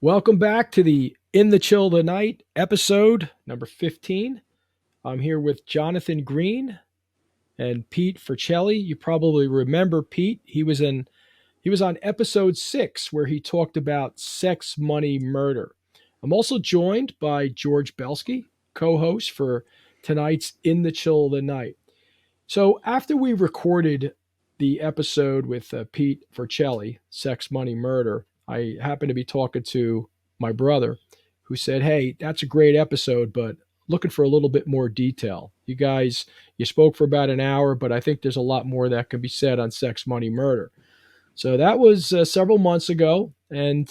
Welcome back to the In the Chill of the Night episode number 15. I'm here with Jonathan Green and Pete Forcelli. You probably remember Pete. He was on episode 6 where he talked about sex, money, murder. I'm also joined by George Belsky, co-host for tonight's In the Chill of the Night. So after we recorded the episode with Pete Forcelli, Sex, Money, Murder, I happened to be talking to my brother who said, "Hey, that's a great episode, but looking for a little bit more detail. You spoke for about an hour, but I think there's a lot more that can be said on Sex, Money, Murder." So that was several months ago, and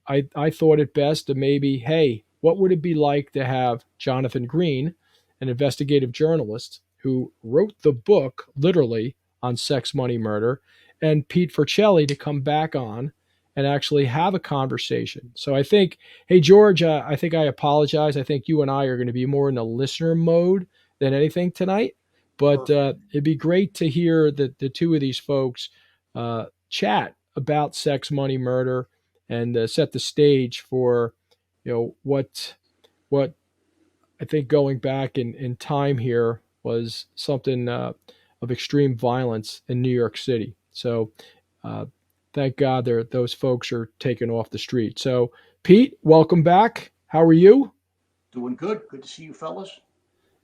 I thought it best to maybe, hey, what would it be like to have Jonathan Green, an investigative journalist who wrote the book literally on sex, money, murder, and Pete Forcelli to come back on and actually have a conversation. So I think, hey George, I think I apologize. I think you and I are going to be more in a listener mode than anything tonight. But Perfect. it'd be great to hear the two of these folks chat about sex, money, murder, and set the stage for what I think going back in time here was something of extreme violence in New York City. So uh, thank God those folks are taken off the street. So Pete, welcome back. How are you? Doing good. Good to see you, fellas.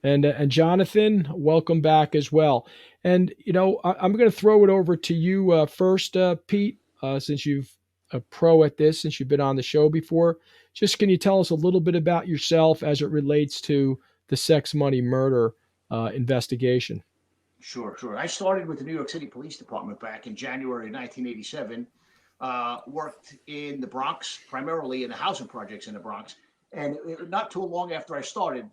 And Jonathan, welcome back as well. And I'm going to throw it over to you first, Pete, since you've a pro at this, since you've been on the show before. Just can you tell us a little bit about yourself as it relates to the sex, money, murder investigation? Sure. I started with the New York City Police Department back in January 1987. Worked in the Bronx, primarily in the housing projects in the Bronx. And not too long after I started,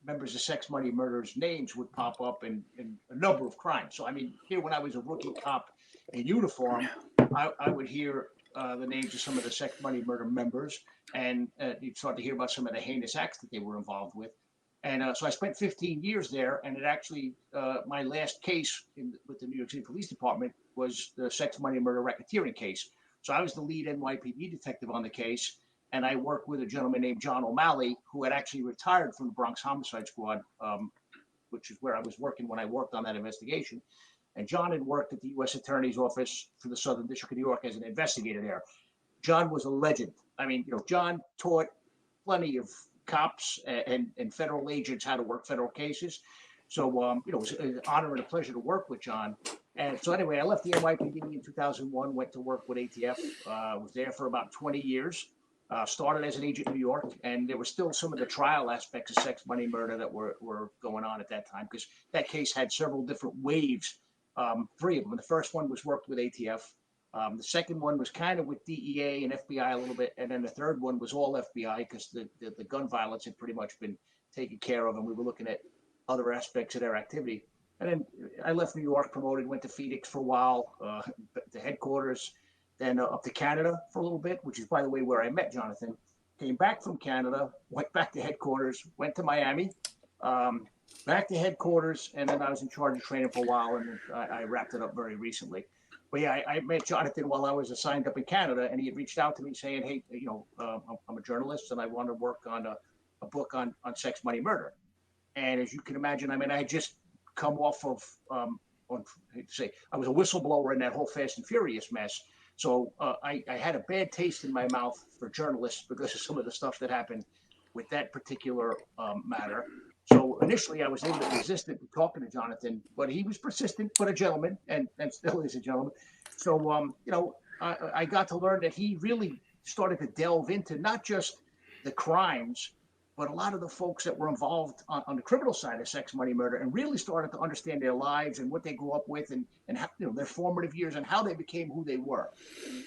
members of sex, money, murders names would pop up in a number of crimes. So, I mean, here when I was a rookie cop in uniform, I would hear the names of some of the sex, money, murder members, and you'd start to hear about some of the heinous acts that they were involved with. And so I spent 15 years there, and it actually my last case with the New York City Police Department was the sex, money, murder racketeering case. So I was the lead NYPD detective on the case, and I worked with a gentleman named John O'Malley, who had actually retired from the Bronx Homicide Squad, which is where I was working when I worked on that investigation. And John had worked at the U.S. Attorney's Office for the Southern District of New York as an investigator there. John was a legend. I mean, John taught plenty of cops and federal agents how to work federal cases. So, it was an honor and a pleasure to work with John. And so, anyway, I left the NYPD in 2001, went to work with ATF. Was there for about 20 years. Started as an agent in New York, and there were still some of the trial aspects of sex, money, murder that were going on at that time because that case had several different waves. Three of them. The first one was worked with ATF. The second one was kind of with DEA and FBI a little bit, and then the third one was all FBI because the gun violence had pretty much been taken care of, and we were looking at other aspects of their activity. And then I left New York, promoted, went to Phoenix for a while, the headquarters, then up to Canada for a little bit, which is, by the way, where I met Jonathan. Came back from Canada, went back to headquarters, went to Miami, um, back to headquarters, and then I was in charge of training for a while, and I wrapped it up very recently. But yeah, I met Jonathan while I was assigned up in Canada, and he had reached out to me saying, "Hey, I'm a journalist, and I want to work on a book on sex, money, murder." And as you can imagine, I mean, I had just come off of, I hate to say, I was a whistleblower in that whole Fast and Furious mess. So I had a bad taste in my mouth for journalists because of some of the stuff that happened with that particular matter. So initially, I was a little bit resistant to talking to Jonathan, but he was persistent, but a gentleman, and still is a gentleman. So I got to learn that he really started to delve into not just the crimes, but a lot of the folks that were involved on the criminal side of sex, money, murder, and really started to understand their lives and what they grew up with, and how, their formative years and how they became who they were.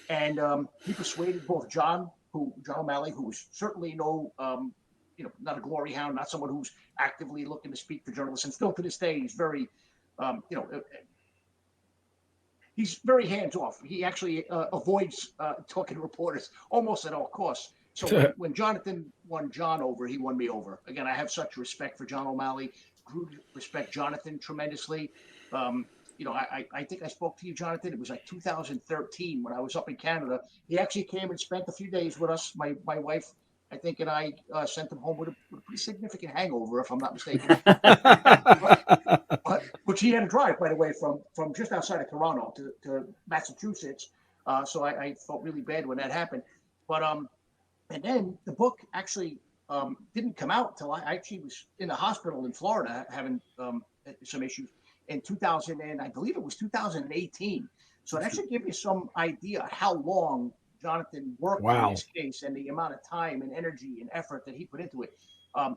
And he persuaded both John O'Malley, who was certainly not a glory hound, not someone who's actively looking to speak for journalists, and still to this day he's very, he's very hands off. He actually avoids talking to reporters almost at all costs. So when Jonathan won John over, he won me over. Again, I have such respect for John O'Malley. Grew to respect Jonathan tremendously. Um, I think I spoke to you, Jonathan. It was like 2013 when I was up in Canada. He actually came and spent a few days with us. My wife, I think, and I sent him home with a pretty significant hangover, if I'm not mistaken. Which he had to drive, by the way, from just outside of Toronto to Massachusetts. So I felt really bad when that happened. But and then the book actually didn't come out until I actually was in the hospital in Florida having some issues in 2000, and I believe it was 2018. So that should give you some idea how long Jonathan worked on this case and the amount of time and energy and effort that he put into it.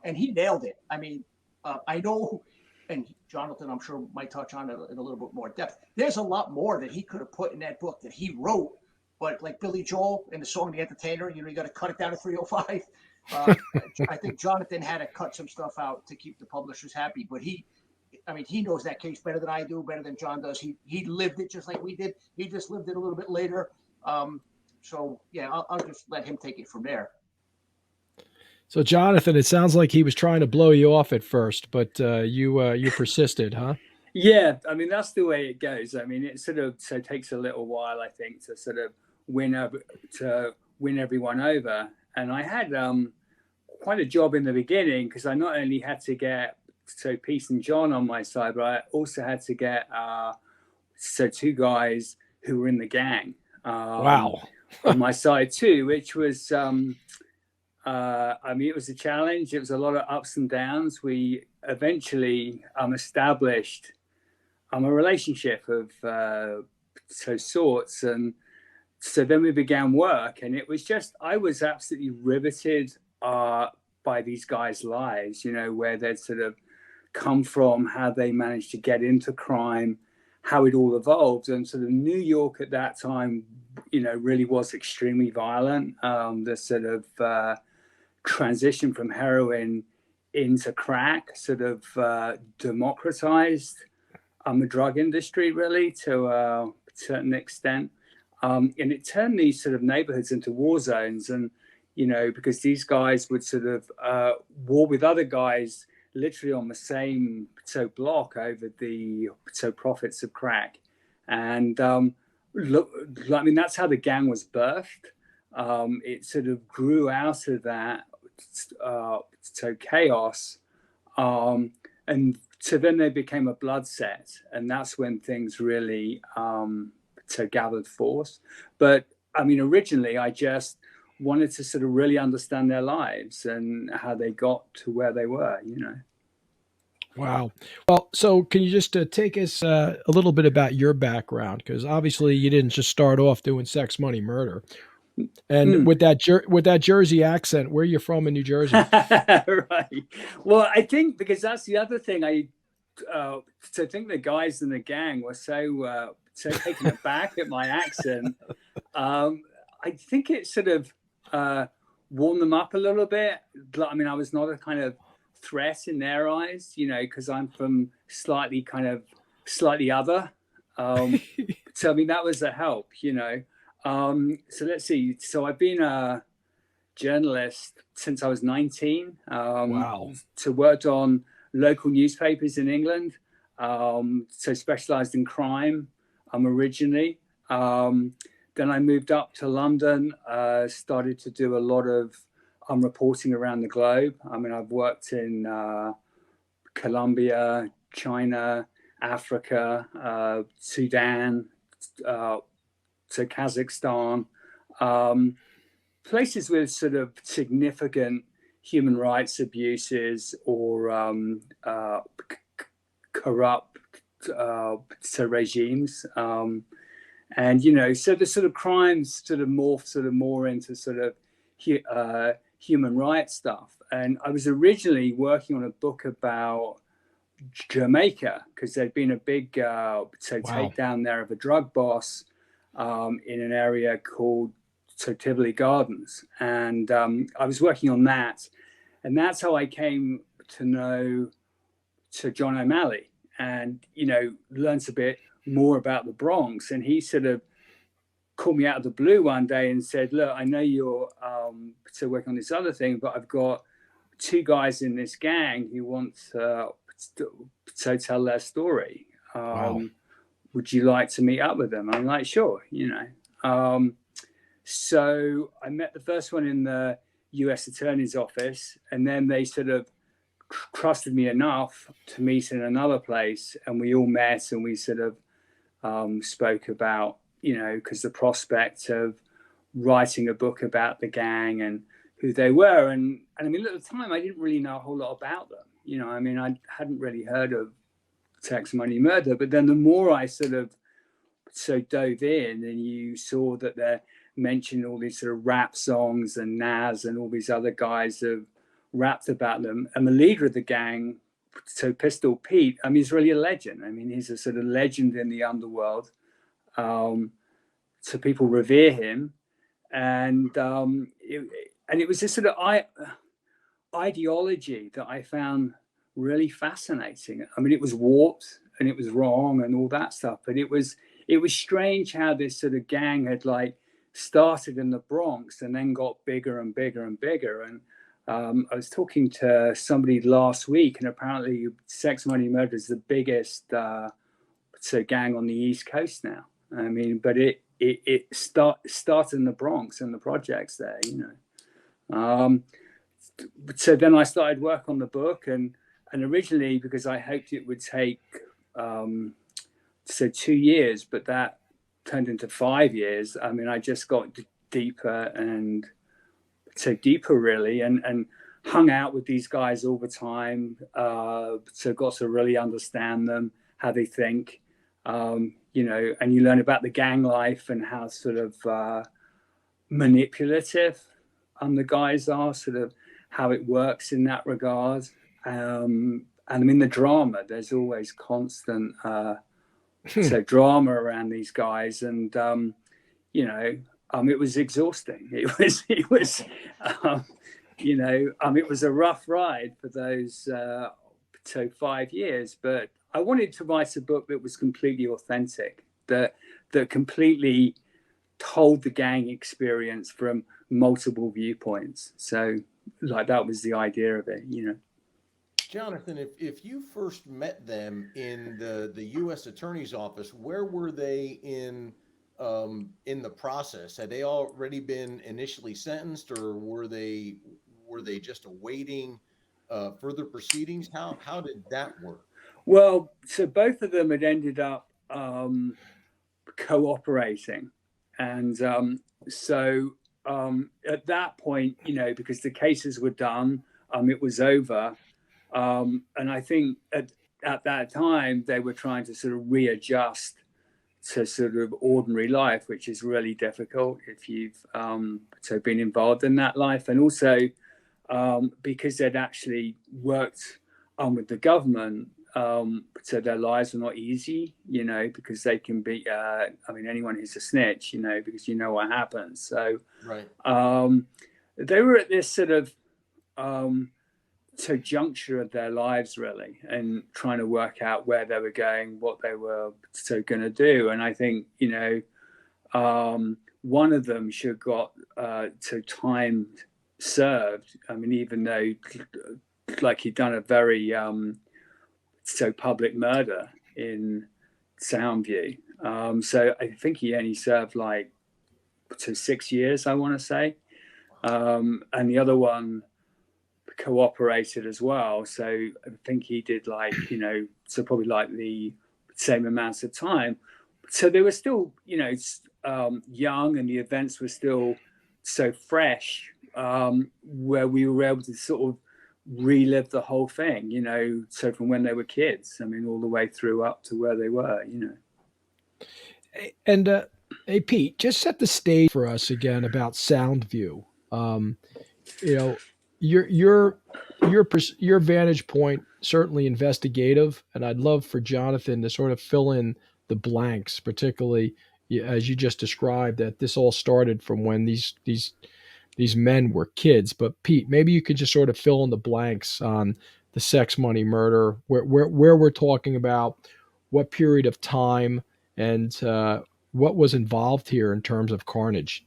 And he nailed it. I mean, I know, and Jonathan, I'm sure, might touch on it in a little bit more depth. There's a lot more that he could have put in that book that he wrote, but like Billy Joel in the song "The Entertainer," you got to cut it down to 305. I think Jonathan had to cut some stuff out to keep the publishers happy, but he knows that case better than I do, better than John does. He lived it just like we did. He just lived it a little bit later. So yeah, I'll just let him take it from there. So, Jonathan, it sounds like he was trying to blow you off at first, but you persisted, huh? Yeah, I mean that's the way it goes. I mean, it sort of takes a little while, I think, to sort of win everyone over. And I had quite a job in the beginning because I not only had to get Pete and John on my side, but I also had to get two guys who were in the gang. Wow. On my side too, which was I mean, it was a challenge. It was a lot of ups and downs. We eventually established a relationship of sorts, and so then we began work. And it was just, I was absolutely riveted by these guys' lives. Where they'd sort of come from, how they managed to get into crime, how it all evolved. And sort of New York at that time, really was extremely violent. The sort of transition from heroin into crack sort of democratized the drug industry, really, to a certain extent. And it turned these sort of neighborhoods into war zones. And, because these guys would sort of war with other guys literally on the same block over the profits of crack. And look, I mean, that's how the gang was birthed. It sort of grew out of that chaos, and so then they became a blood set, and that's when things really gathered force. But I mean, originally I just wanted to sort of really understand their lives and how they got to where they were. Wow. Well, so can you just take us a little bit about your background? Because obviously you didn't just start off doing sex, money, murder. And with that Jersey accent, where are you from in New Jersey? Right. Well, I think because that's the other thing. I think the guys in the gang were so taken aback at my accent. I think it sort of warmed them up a little bit. I mean, I was not a kind of threat in their eyes, because I'm from slightly other. So I mean, that was a help, So let's see. So I've been a journalist since I was 19. Wow. So worked on local newspapers in England. So specialized in crime originally. Then I moved up to London, started to do a lot of reporting around the globe. I mean, I've worked in Colombia, China, Africa, Sudan, to Kazakhstan, places with sort of significant human rights abuses or corrupt regimes. And, so the sort of crimes sort of morph more into sort of human rights stuff. And I was originally working on a book about Jamaica because there'd been a big takedown there of a drug boss in an area called Tivoli Gardens. And I was working on that. And that's how I came to know John O'Malley and, learned a bit more about the Bronx. And he sort of called me out of the blue one day and said, look, I know you're working on this other thing, but I've got two guys in this gang who want to tell their story. Wow. would you like to meet up with them? I'm like, sure, So I met the first one in the US Attorney's Office, and then they sort of trusted me enough to meet in another place, and we all met and we sort of spoke about, because the prospect of writing a book about the gang and who they were. And I mean, at the time, I didn't really know a whole lot about them. I hadn't really heard of Sex, Money, Murder. But then the more I sort of dove in, and you saw that they're mentioning all these sort of rap songs, and Nas and all these other guys have rapped about them. And the leader of the gang, so Pistol Pete, I mean, he's really a legend. I mean, he's a sort of legend in the underworld. So people revere him. And it was this sort of ideology that I found really fascinating. I mean, it was warped and it was wrong and all that stuff, but it was strange how this sort of gang had like started in the Bronx and then got bigger and bigger and bigger. And I was talking to somebody last week, and apparently Sex, Money, Murder is the biggest gang on the East Coast now. I mean, but it started in the Bronx and the projects there, So then I started work on the book, and originally, because I hoped it would take 2 years, but that turned into 5 years. I mean, I just got deeper and deeper really, and hung out with these guys all the time. So got to really understand them, how they think, and you learn about the gang life and how sort of manipulative the guys are, sort of how it works in that regard. And I mean, the drama, there's always constant drama around these guys. And, it was exhausting. It was a rough ride for those 5 years, but I wanted to write a book that was completely authentic, that completely told the gang experience from multiple viewpoints. So like that was the idea of it, Jonathan, if you first met them in the U.S. Attorney's Office, where were they in the process? Had they already been initially sentenced, or were they just awaiting further proceedings? How did that work? Well, so both of them had ended up cooperating, and at that point, because the cases were done, it was over. And I think at that time, they were trying to sort of readjust to sort of ordinary life, which is really difficult if you've been involved in that life. And also because they'd actually worked with the government, so their lives were not easy, because they can be, anyone who's a snitch, because what happens. So right. They were at this sort of juncture of their lives really, and trying to work out where they were going, what they were going to do. And I think one of them should got time served. I mean, even though like he'd done a very public murder in Soundview, so I think he only served like 6 years, I want to say, and the other one cooperated as well. So I think he did probably like the same amounts of time. So they were still, young, and the events were still so fresh, where we were able to sort of relive the whole thing, so from when they were kids, I mean, all the way through up to where they were, And hey, Pete, just set the stage for us again about Soundview. Your vantage point, certainly investigative, and I'd love for Jonathan to sort of fill in the blanks, particularly as you just described that this all started from when these men were kids. But Pete, maybe you could just sort of fill in the blanks on the Sex, Money, Murder, where we're talking about, what period of time, and what was involved here in terms of carnage.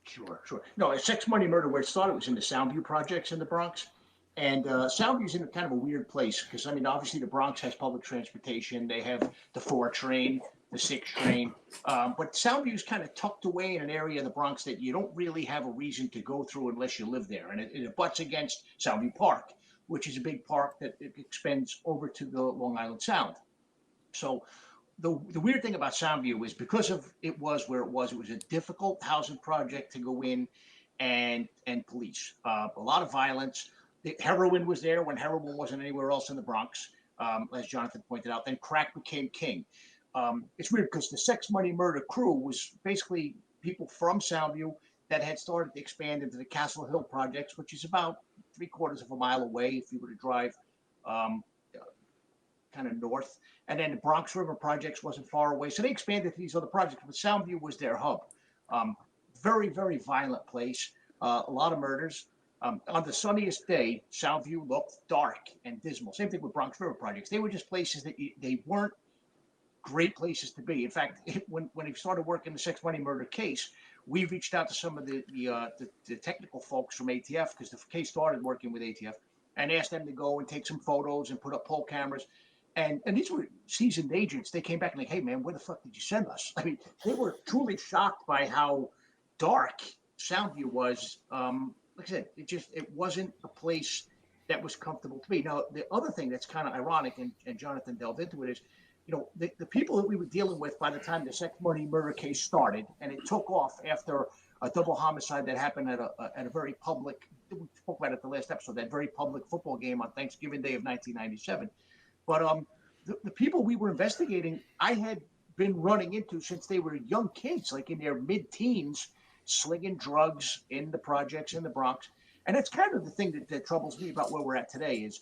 Sure. No, Sex, Money, Murder, where it started was in the Soundview Projects in the Bronx. And Soundview's in kind of a weird place because, I mean, obviously the Bronx has public transportation. They have the 4 train. the 6 train. But Soundview is kind of tucked away in an area of the Bronx that you don't really have a reason to go through unless you live there. And it abuts against Soundview Park, which is a big park that extends over to the Long Island Sound. So the weird thing about Soundview is because of it was where it was a difficult housing project to go in and police. A lot of violence. The heroin was there when heroin wasn't anywhere else in the Bronx, as Jonathan pointed out. Then crack became king. It's weird because the sex, money, murder crew was basically people from Soundview that had started to expand into the Castle Hill projects, which is about 3/4 of a mile away if you were to drive kind of north. And then the Bronx River projects wasn't far away. So they expanded to these other projects, but Soundview was their hub. Very, very violent place. A lot of murders. On the sunniest day, Soundview looked dark and dismal. Same thing with Bronx River projects. They were just places that they weren't great places to be. In fact, when he started working the sex, money, murder case, we reached out to some of the technical folks from ATF because the case started working with ATF and asked them to go and take some photos and put up poll cameras. And these were seasoned agents. They came back and like, hey man, where the fuck did you send us? I mean, they were truly shocked by how dark Soundview was. Like I said, it wasn't a place that was comfortable to be. Now, the other thing that's kind of ironic, and Jonathan delved into it, is, the people that we were dealing with by the time the sex, money, murder case started, and it took off after a double homicide that happened at a very public, we spoke about it the last episode, that very public football game on Thanksgiving Day of 1997. But the people we were investigating, I had been running into since they were young kids, like in their mid-teens, slinging drugs in the projects in the Bronx. And that's kind of the thing that troubles me about where we're at today is,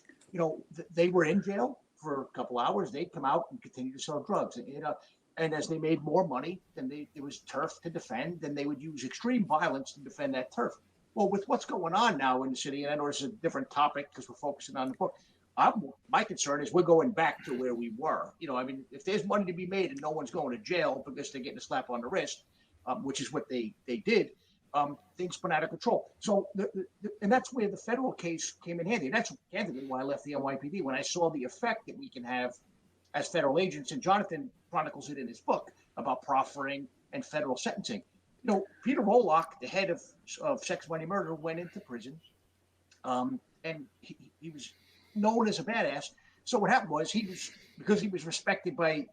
they were in jail for a couple hours. They'd come out and continue to sell drugs. And as they made more money, then there was turf to defend, then they would use extreme violence to defend that turf. Well, with what's going on now in the city, and I know it's a different topic because we're focusing on the book, my concern is we're going back to where we were. I mean, if there's money to be made and no one's going to jail because they're getting a slap on the wrist, which is what they did, things spun out of control. So, and that's where the federal case came in handy. And that's candidly why I left the NYPD, when I saw the effect that we can have as federal agents. And Jonathan chronicles it in his book about proffering and federal sentencing. Peter Rolock, the head of sex, money, murder, went into prison, and he was known as a badass. So what happened was because he was respected by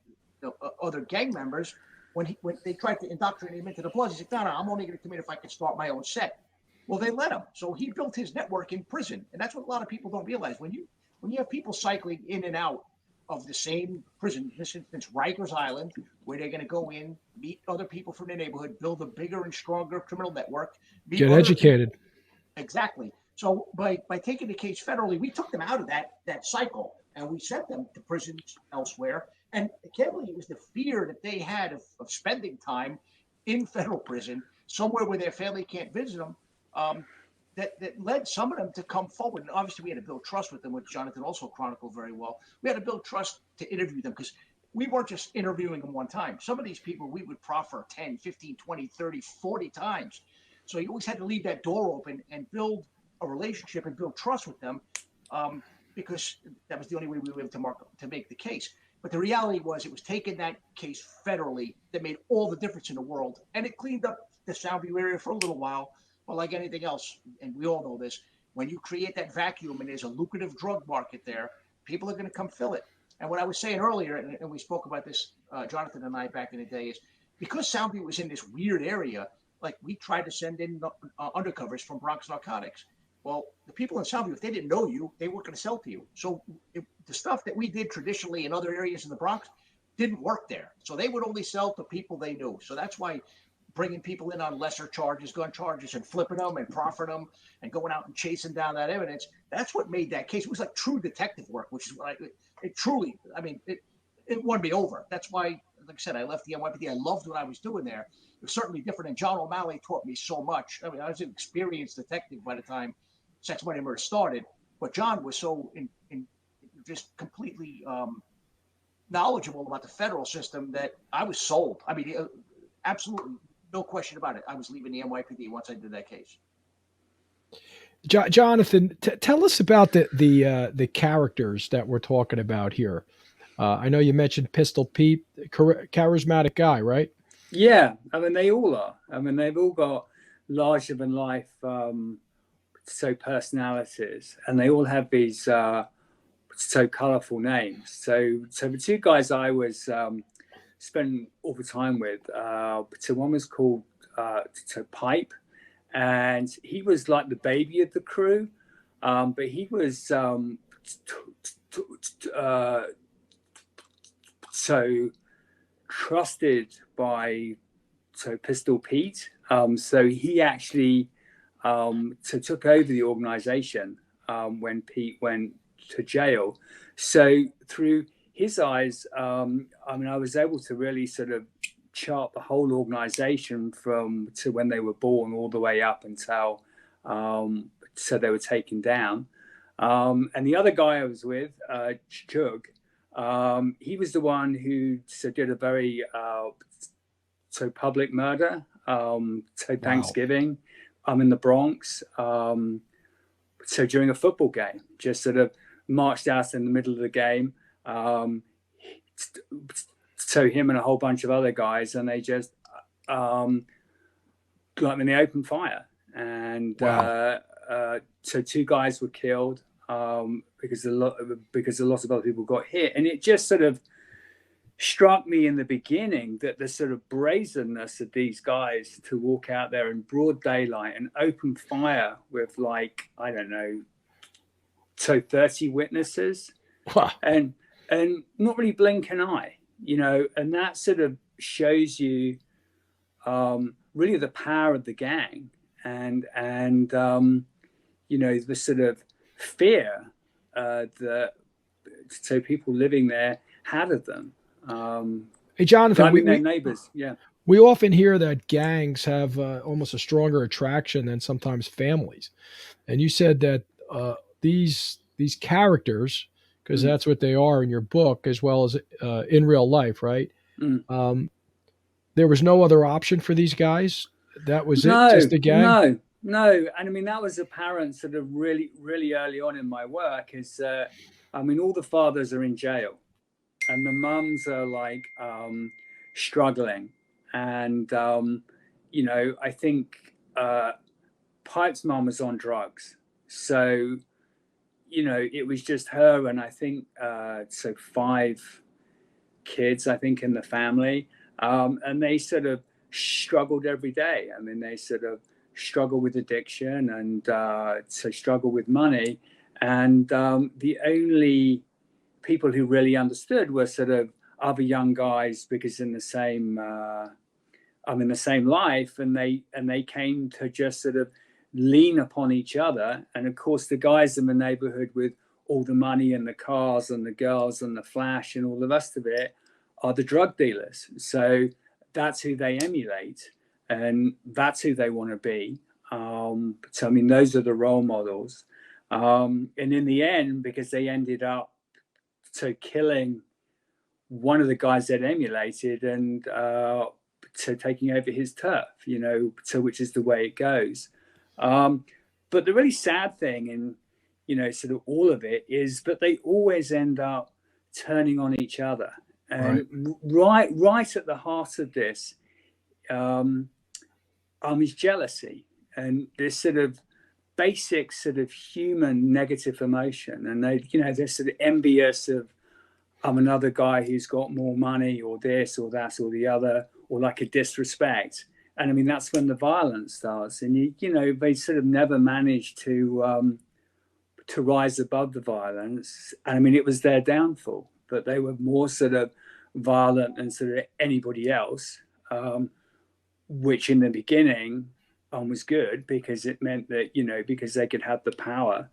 other gang members. When they tried to indoctrinate him into the Bloods, he said, no, I'm only going to come in if I can start my own set. Well, they let him. So he built his network in prison. And that's what a lot of people don't realize. When you have people cycling in and out of the same prison, in this instance, Rikers Island, where they're going to go in, meet other people from the neighborhood, build a bigger and stronger criminal network. Get educated. People. Exactly. So by taking the case federally, we took them out of that cycle and we sent them to prisons elsewhere. And candidly, it was the fear that they had of spending time in federal prison, somewhere where their family can't visit them, that led some of them to come forward. And obviously, we had to build trust with them, which Jonathan also chronicled very well. We had to build trust to interview them because we weren't just interviewing them one time. Some of these people we would proffer 10, 15, 20, 30, 40 times. So you always had to leave that door open and build a relationship and build trust with them, because that was the only way we were able to make the case. But the reality was it was taking that case federally that made all the difference in the world. And it cleaned up the Soundview area for a little while. But like anything else, and we all know this, when you create that vacuum and there's a lucrative drug market there, people are going to come fill it. And what I was saying earlier, and we spoke about this, Jonathan and I back in the day, is because Soundview was in this weird area, like we tried to send in undercovers from Bronx Narcotics. Well, the people in Soundview, if they didn't know you, they weren't going to sell to you. So the stuff that we did traditionally in other areas in the Bronx didn't work there. So they would only sell to people they knew. So that's why bringing people in on lesser charges, gun charges, and flipping them and proffering them and going out and chasing down that evidence, that's what made that case. It was like true detective work, which is what it won me over. That's why, like I said, I left the NYPD. I loved what I was doing there. It was certainly different. And John O'Malley taught me so much. I mean, I was an experienced detective by the time Sex, Money, Murder started, but John was so just completely knowledgeable about the federal system that I was sold. I mean, absolutely no question about it. I was leaving the NYPD once I did that case. Jonathan, tell us about the characters that we're talking about here. I know you mentioned Pistol Pete, charismatic guy, right? Yeah, I mean they all are. I mean they've all got larger than life personalities, and they all have these so colourful names. So the two guys I was spending all the time with, so one was called Pipe, and he was like the baby of the crew, but he was so trusted by Pistol Pete. So he actually took over the organization when Pete went to jail. So through his eyes, I mean, I was able to really sort of chart the whole organization from to when they were born all the way up until so they were taken down. And the other guy I was with, Chug, he was the one who did a very public murder, Thanksgiving. I'm in the Bronx. So during a football game, just sort of marched out in the middle of the game. So him and a whole bunch of other guys, and they just they opened fire, and so two guys were killed because a lot of other people got hit, and it just sort of struck me in the beginning that the sort of brazenness of these guys to walk out there in broad daylight and open fire with 30 witnesses and not really blink an eye, and that sort of shows you really the power of the gang and the sort of fear that people living there had of them. Hey, Jonathan, their neighbors. Yeah. We often hear that gangs have almost a stronger attraction than sometimes families. And you said that these characters, because that's what they are in your book, as well as in real life, right? There was no other option for these guys. That was it, just a gang. No. And I mean, that was apparent sort of really, really early on in my work. Is all the fathers are in jail, and the mums are struggling, and I think Pipe's mum was on drugs, so it was just her and I think 5 kids I think in the family, and they sort of struggled every day. I mean, they sort of struggle with addiction and struggle with money, and the only people who really understood were sort of other young guys, because in the same life, and they came to just sort of lean upon each other. And of course the guys in the neighborhood with all the money and the cars and the girls and the flash and all the rest of it are the drug dealers. So that's who they emulate, and that's who they want to be. So I mean, those are the role models, and in the end, because they ended up killing one of the guys that emulated and taking over his turf, which is the way it goes. But the really sad thing in sort of all of it is that they always end up turning on each other. And right at the heart of this is jealousy and this sort of basic sort of human negative emotion. And they're sort of envious of another guy who's got more money or this or that or the other, or like a disrespect. And I mean, that's when the violence starts. And they sort of never managed to rise above the violence. And I mean, it was their downfall, but they were more sort of violent than sort of anybody else, which in the beginning was good because it meant that, because they could have the power.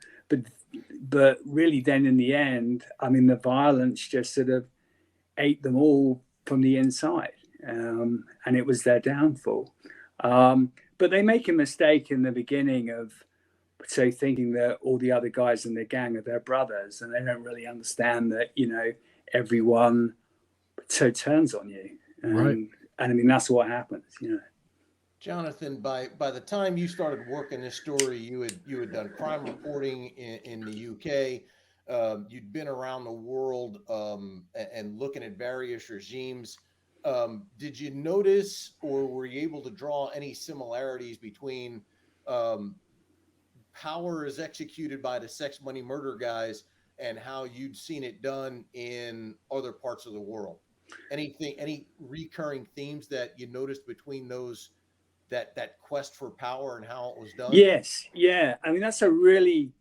But really then in the end, I mean, the violence just sort of ate them all from the inside. And it was their downfall. But they make a mistake in the beginning of, thinking that all the other guys in the gang are their brothers, and they don't really understand that, everyone turns on you. And I mean, that's what happens, Jonathan, by the time you started working this story, you had done crime reporting in the UK. you'd been around the world and looking at various regimes. Did you notice, or were you able to draw any similarities between um, power is executed by the sex, money, murder guys and how you'd seen it done in other parts of the world? Any recurring themes that you noticed between those, that quest for power and how it was done? Yes, yeah. I mean, that's a really,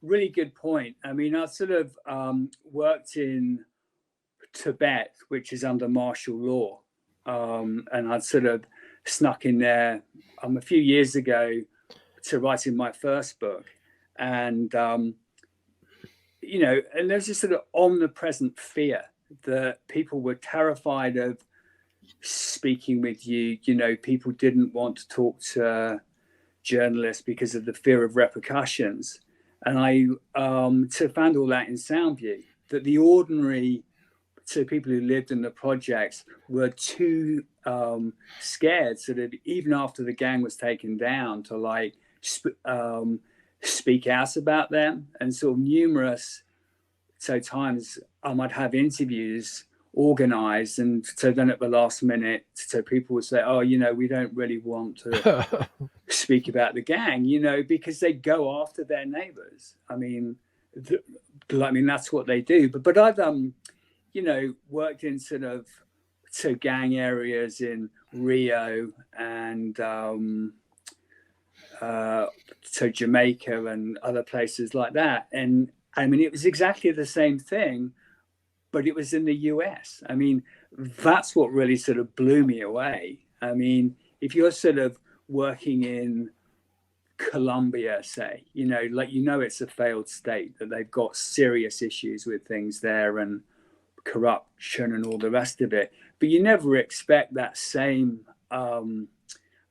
really good point. I mean, I sort of worked in Tibet, which is under martial law, and I'd sort of snuck in there a few years ago to writing my first book, and and there's this sort of omnipresent fear that people were terrified of speaking with you. People didn't want to talk to journalists because of the fear of repercussions. And I found all that in Soundview, that the ordinary people who lived in the projects were too scared, so that even after the gang was taken down, to speak out about them. And sort of numerous times I might have interviews organized, and so then at the last minute, so people would say, oh, we don't really want to speak about the gang, because they go after their neighbors. I mean, that's what they do. But I've worked in sort of gang areas in Rio and Jamaica and other places like that. And I mean, it was exactly the same thing, but it was in the US. I mean, that's what really sort of blew me away. I mean, if you're sort of working in Colombia, say, it's a failed state, that they've got serious issues with things there and corruption and all the rest of it. But you never expect that same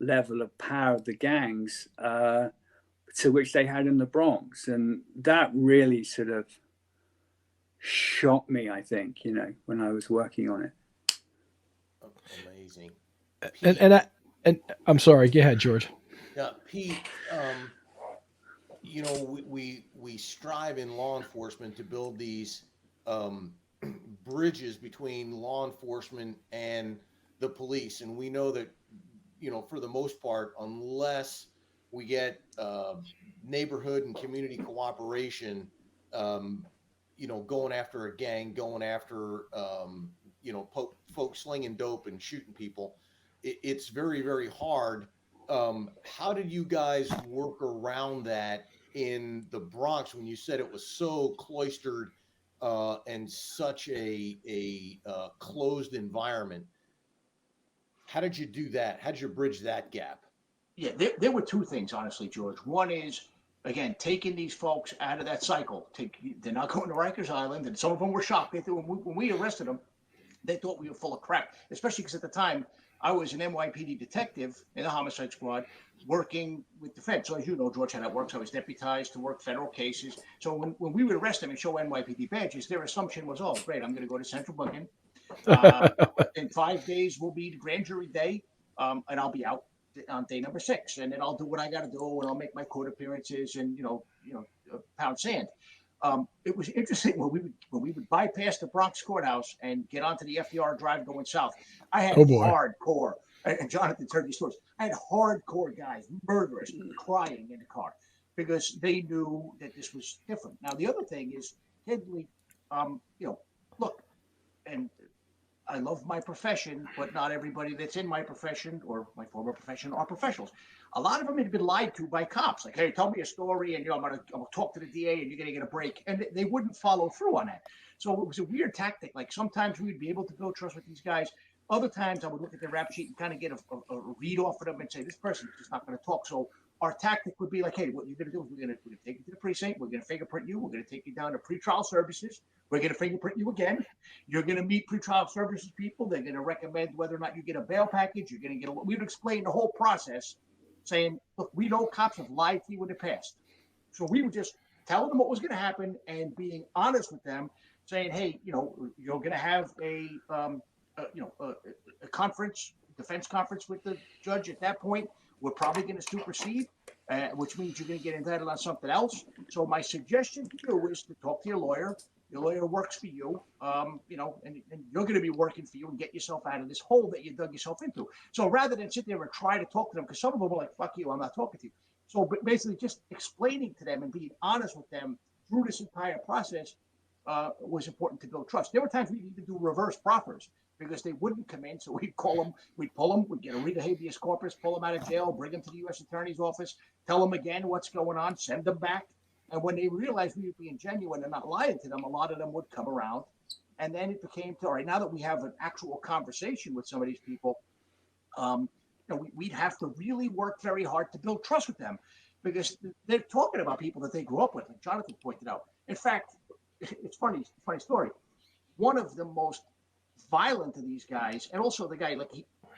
level of power of the gangs to which they had in the Bronx. And that really sort of shocked me, I think, when I was working on it. Amazing. And I'm sorry, go ahead, George. Yeah, Pete, we strive in law enforcement to build these bridges between law enforcement and the police, and we know that for the most part, unless we get neighborhood and community cooperation, going after a gang, going after folks slinging dope and shooting people, it's very, very hard. How did you guys work around that in the Bronx when you said it was so cloistered and such a closed environment? How did you do that? How did you bridge that gap? Yeah, there were two things, honestly, George. One is, again, taking these folks out of that cycle. They're not going to Rikers Island, and some of them were shocked. When we arrested them, they thought we were full of crap, especially because at the time I was an NYPD detective in the homicide squad working with the feds. So as you know, George, how that works, I was deputized to work federal cases. So when we would arrest them and show NYPD badges, their assumption was, oh, great, I'm going to go to central booking. In 5 days will be the grand jury day, and I'll be out on day number 6, and then I'll do what I got to do, and I'll make my court appearances and pound sand. It was interesting when we would bypass the Bronx courthouse and get onto the FDR Drive going south. I had hardcore, and Jonathan's heard these stories. I had hardcore guys, murderers, crying in the car because they knew that this was different. Now the other thing is, candidly, look, and I love my profession, but not everybody that's in my profession or my former profession are professionals. A lot of them had been lied to by cops. Like, hey, tell me a story, and I'm gonna talk to the DA, and you're gonna get a break, and they wouldn't follow through on that. So it was a weird tactic. Like sometimes we'd be able to build trust with these guys. Other times I would look at their rap sheet and kind of get a read off of them and say, this person's just not going to talk. So our tactic would be like, hey, what you're going to do is we're going to take you to the precinct. We're going to fingerprint you. We're going to take you down to pretrial services. We're going to fingerprint you again. You're going to meet pretrial services people. They're going to recommend whether or not you get a bail package. You're going to get we would explain the whole process, saying, look, we know cops have lied to you in the past. So we would just tell them what was going to happen and being honest with them, saying, hey, you're going to have a conference, defense conference with the judge at that point. We're probably going to supersede. which means you're going to get indicted on something else. So my suggestion to you is to talk to your lawyer. Your lawyer works for you, and you're going to be working for you and get yourself out of this hole that you dug yourself into. So rather than sit there and try to talk to them, because some of them are like, fuck you, I'm not talking to you. So basically just explaining to them and being honest with them through this entire process was important to build trust. There were times we needed to do reverse proffers because they wouldn't come in. So we'd call them, we'd pull them, we'd get a writ of habeas corpus, pull them out of jail, bring them to the U.S. Attorney's office, tell them again what's going on, send them back. And when they realized we were being genuine and not lying to them, a lot of them would come around. And then it became, all right, now that we have an actual conversation with some of these people, we'd have to really work very hard to build trust with them because they're talking about people that they grew up with, like Jonathan pointed out. In fact, it's funny story. One of the most violent of these guys, and also the guy,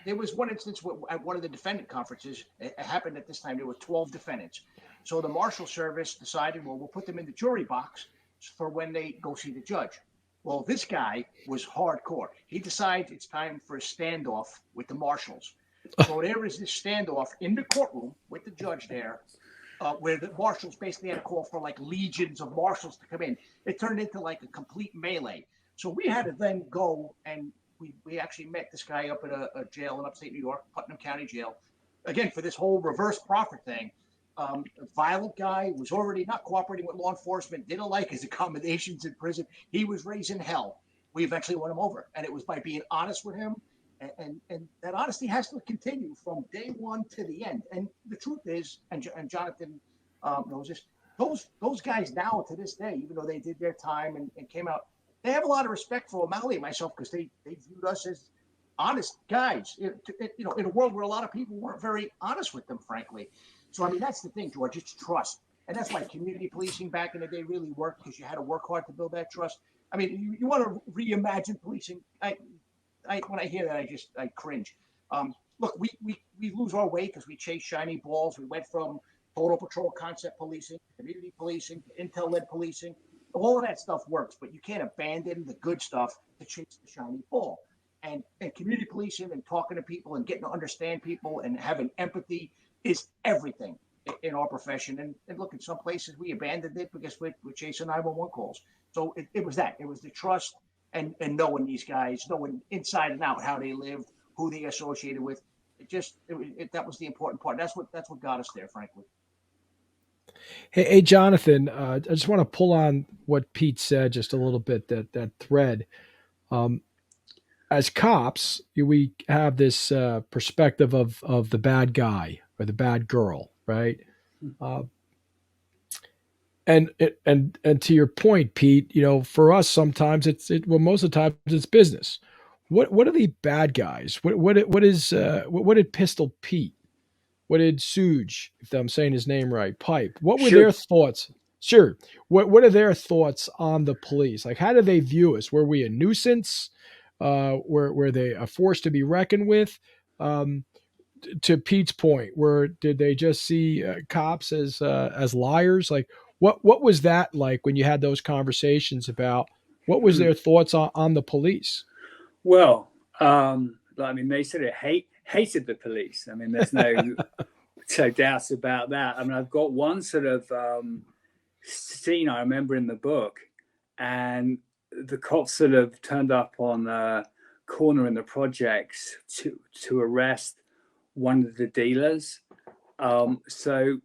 there was one instance at one of the defendant conferences, it happened at this time, there were 12 defendants. So the Marshal Service decided, well, we'll put them in the jury box for when they go see the judge. Well, this guy was hardcore. He decides it's time for a standoff with the marshals. So there is this standoff in the courtroom with the judge there, where the marshals basically had to call for like legions of marshals to come in. It turned into like a complete melee. So we had to then go and we actually met this guy up at a jail in upstate New York, Putnam County Jail, again, for this whole reverse proffer thing. A violent guy, was already not cooperating with law enforcement, didn't like his accommodations in prison. He was raising hell. We eventually won him over. And it was by being honest with him. And that honesty has to continue from day one to the end. And the truth is, and Jonathan knows this, those guys now to this day, even though they did their time and came out, they have a lot of respect for O'Malley and myself because they viewed us as honest guys, in a world where a lot of people weren't very honest with them, frankly. So, I mean, that's the thing, George, it's trust. And that's why community policing back in the day really worked, because you had to work hard to build that trust. I mean, you want to reimagine policing. When I hear that, I cringe. Look, we lose our way because we chase shiny balls. We went from total patrol concept policing, community policing, intel-led policing. All of that stuff works, but you can't abandon the good stuff to chase the shiny ball. And community policing and talking to people and getting to understand people and having empathy is everything in our profession. And look, in some places we abandoned it because we're chasing 911 calls. So it was that. It was the trust and knowing these guys, knowing inside and out how they lived, who they associated with. That was the important part. That's what got us there, frankly. Hey, Jonathan, I just want to pull on what Pete said just a little bit, that thread. As cops, we have this perspective of the bad guy or the bad girl, right? And to your point, Pete, for us sometimes most of the time it's business. What are the bad guys? What did Pistol Pete? What did Suge, if I'm saying his name right, Pipe? What were their thoughts? Sure. What are their thoughts on the police? Like, how do they view us? Were we a nuisance? Were they a force to be reckoned with? To Pete's point, did they just see cops as liars? Like, what was that like when you had those conversations about what was their thoughts on the police? Well, they sort of hated the police. I mean, there's no doubts about that. I mean, I've got one sort of scene I remember in the book, and the cops sort of turned up on a corner in the projects to arrest one of the dealers. So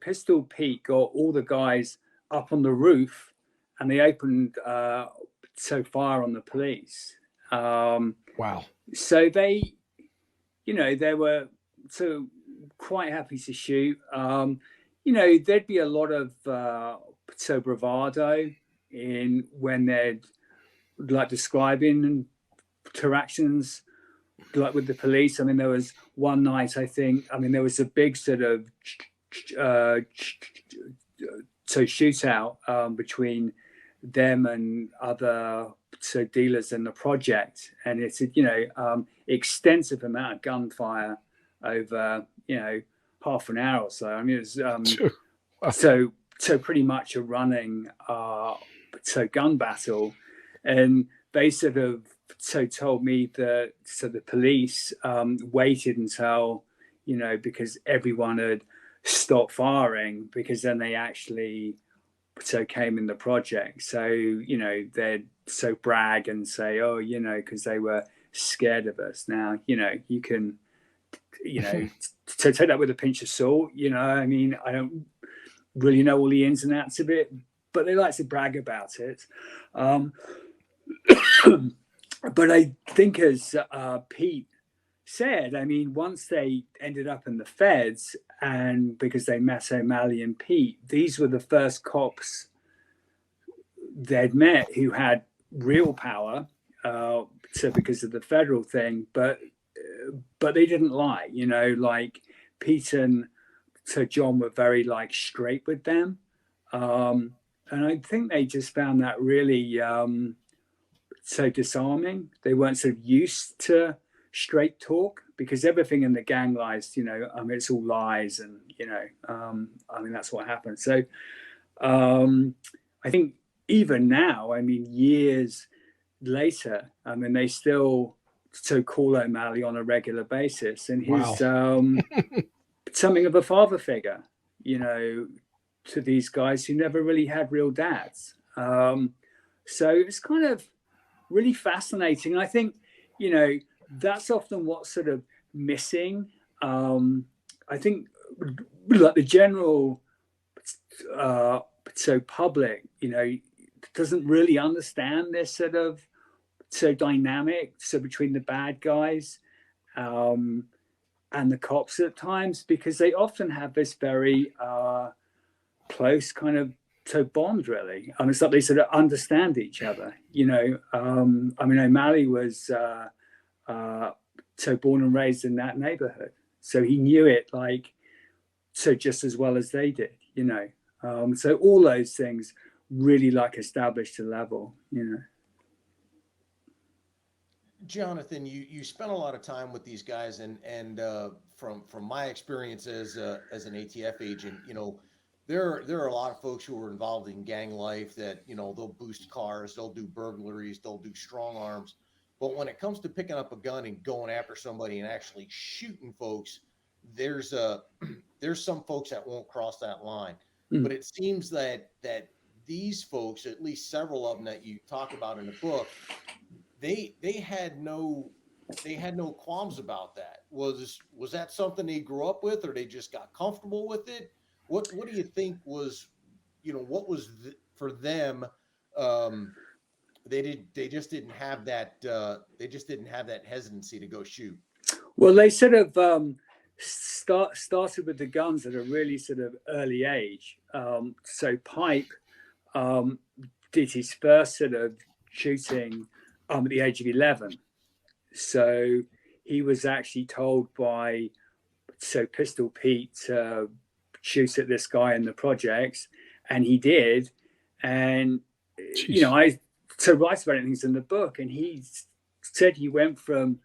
Pistol Pete got all the guys up on the roof, and they opened fire on the police. Wow. So they were quite happy to shoot. There'd be a lot of bravado in when they'd like describing interactions like with the police. I mean, there was one night, there was a big sort of shootout between them and other dealers in the project, and it's extensive amount of gunfire over half an hour or so. I mean, it was so pretty much a running gun battle, and they sort of told me that the police waited until because everyone had stop firing, because then they actually came in the project. So, they'd brag and say, oh, because they were scared of us. Now, you can, to take that with a pinch of salt. I mean, I don't really know all the ins and outs of it, but they like to brag about it. But I think, as Pete said, I mean, once they ended up in the feds, and because they met O'Malley and Pete, these were the first cops they'd met who had real power, because of the federal thing, but they didn't lie, like Pete and John were very straight with them. And I think they just found that really disarming. They weren't sort of used to straight talk, because everything in the gang lies, it's all lies, and that's what happened. So I think even now, I mean, years later, I mean, they still call O'Malley on a regular basis, and he's something of a father figure, to these guys who never really had real dads. So it's kind of really fascinating. I think, that's often what's sort of missing. I think, like the general public, doesn't really understand this sort of dynamic between the bad guys and the cops at times, because they often have this very close kind of bond, really. It's like they sort of understand each other. I mean, O'Malley was born and raised in that neighborhood, so he knew it just as well as they did. So all those things really established a level. Jonathan, you spent a lot of time with these guys, and from my experience as an ATF agent, there are a lot of folks who are involved in gang life that, they'll boost cars, they'll do burglaries, they'll do strong arms. But when it comes to picking up a gun and going after somebody and actually shooting folks, there's some folks that won't cross that line. But it seems that these folks, at least several of them that you talk about in the book, they had no qualms about that. Was that something they grew up with, or they just got comfortable with it? What do you think was, what was for them? They just didn't have that hesitancy to go shoot. Well, they sort of started with the guns at a really sort of early age. So Pipe did his first sort of shooting at the age of 11. So he was actually told by Pistol Pete to shoot at this guy in the projects, and he did. And Jeez. I write about things in the book, and he said he went from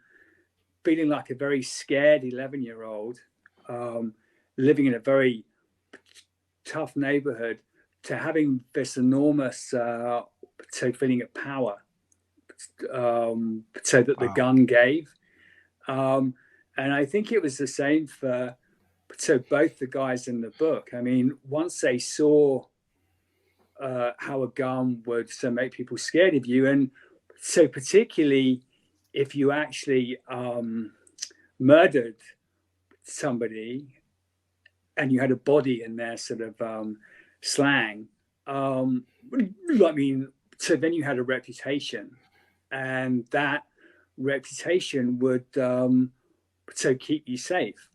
feeling like a very scared 11-year-old, living in a very tough neighborhood, to having this enormous feeling of power, that the gun gave. And I think it was the same for both the guys in the book. I mean, once they saw how a gun would make people scared of you, and particularly if you actually murdered somebody and you had a body in their sort of slang, I mean, then you had a reputation, and that reputation would keep you safe.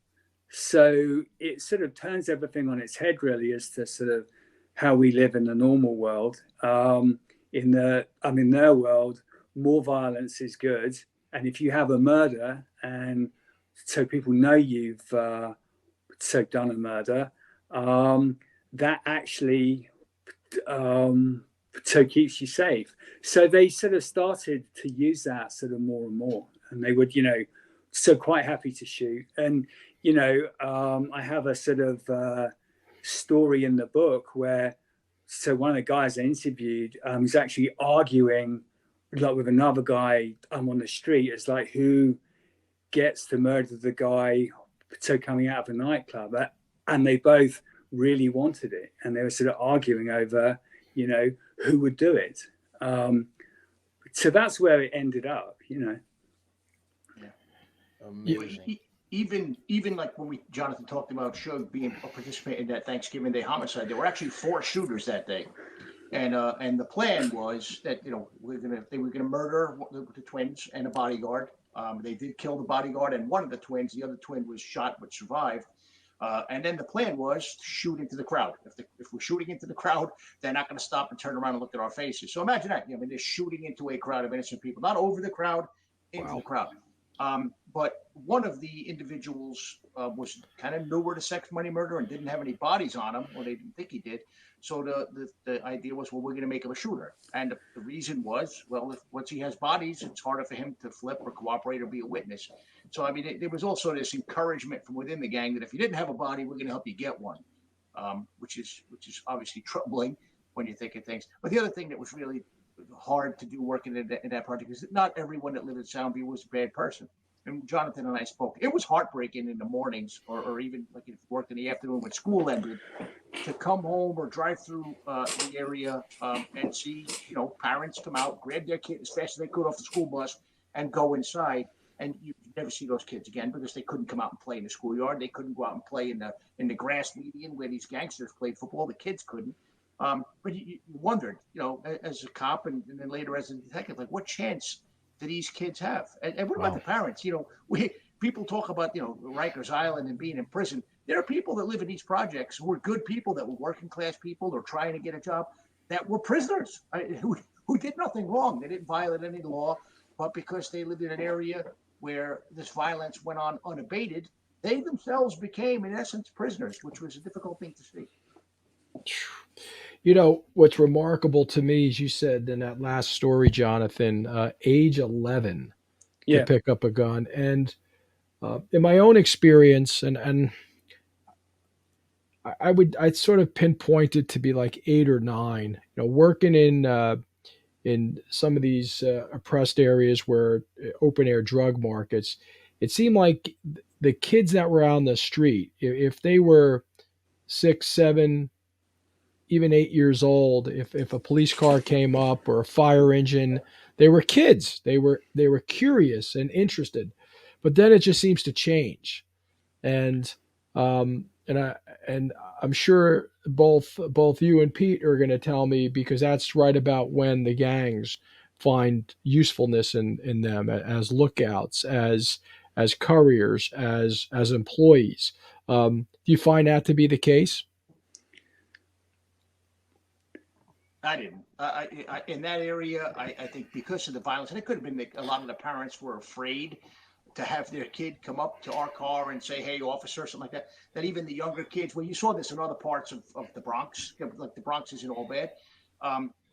So it sort of turns everything on its head, really, as to sort of how we live in the normal world. In their world, more violence is good, and if you have a murder, and people know you've done a murder, that actually keeps you safe. So they sort of started to use that sort of more and more, and they would, quite happy to shoot. And I have a sort of story in the book where one of the guys I interviewed was actually arguing with another guy on the street. It's who gets to murder the guy coming out of a nightclub. and they both really wanted it, and they were sort of arguing over, who would do it. So that's where it ended up. Yeah. Amazing. Even like when Jonathan talked about Shug being a participant in that Thanksgiving Day homicide, there were actually 4 shooters that day. And the plan was that they were gonna murder the twins and a bodyguard. They did kill the bodyguard and one of the twins. The other twin was shot but survived. And then the plan was to shoot into the crowd. If we're shooting into the crowd, they're not going to stop and turn around and look at our faces. So imagine that. They're shooting into a crowd of innocent people, not over the crowd, into the crowd. But one of the individuals was kind of newer to sex, money, murder, and didn't have any bodies on him, or they didn't think he did. So the idea was, well, we're going to make him a shooter. And the reason was, well, once he has bodies, it's harder for him to flip or cooperate or be a witness. So, I mean, there was also this encouragement from within the gang that if you didn't have a body, we're going to help you get one, which is obviously troubling when you think of things. But the other thing that was really hard to do working in that project is that not everyone that lived in Soundview was a bad person. And Jonathan and I spoke. It was heartbreaking in the mornings, or even like if you worked in the afternoon when school ended, to come home or drive through the area and see, parents come out, grab their kid as fast as they could off the school bus, and go inside. And you never see those kids again because they couldn't come out and play in the schoolyard. They couldn't go out and play in the grass median where these gangsters played football. The kids couldn't. But you wondered, as a cop and then later as a detective, like what chance do these kids have? And what about the parents? People talk about, Rikers Island and being in prison. There are people that live in these projects who are good people, that were working class people, or trying to get a job, that were prisoners who did nothing wrong. They didn't violate any law, but because they lived in an area where this violence went on unabated, they themselves became, in essence, prisoners, which was a difficult thing to see. What's remarkable to me, as you said in that last story, Jonathan, age 11 to Yeah. pick up a gun. And in my own experience, and I'd sort of pinpoint it to be like 8 or 9, working in some of these oppressed areas where open air drug markets, it seemed like the kids that were on the street, if they were 6, 7, even 8 years old, if a police car came up or a fire engine, they were kids. They were curious and interested. But then it just seems to change. And I'm sure both you and Pete are going to tell me, because that's right about when the gangs find usefulness in them as lookouts, as couriers, as employees. Do you find that to be the case? I didn't. In that area, I think because of the violence, and it could have been a lot of the parents were afraid to have their kid come up to our car and say, "Hey, officer," something like that. That even the younger kids, well, you saw this in other parts of the Bronx, like the Bronx isn't all bad.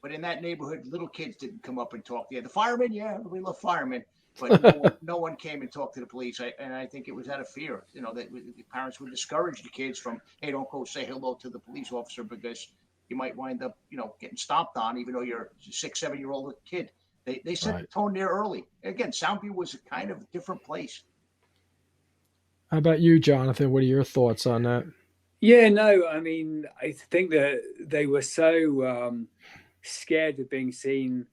But in that neighborhood, little kids didn't come up and talk. Yeah, the firemen, yeah, we love firemen. But no one came and talked to the police. And I think it was out of fear, that the parents would discourage the kids from, hey, don't go say hello to the police officer because you might wind up, getting stomped on, even though you're a 6, 7-year-old kid. They set the Right. tone there early. Again, Soundview was a kind of different place. How about you, Jonathan? What are your thoughts on that? Yeah, no, I mean, I think that they were so scared of being seen,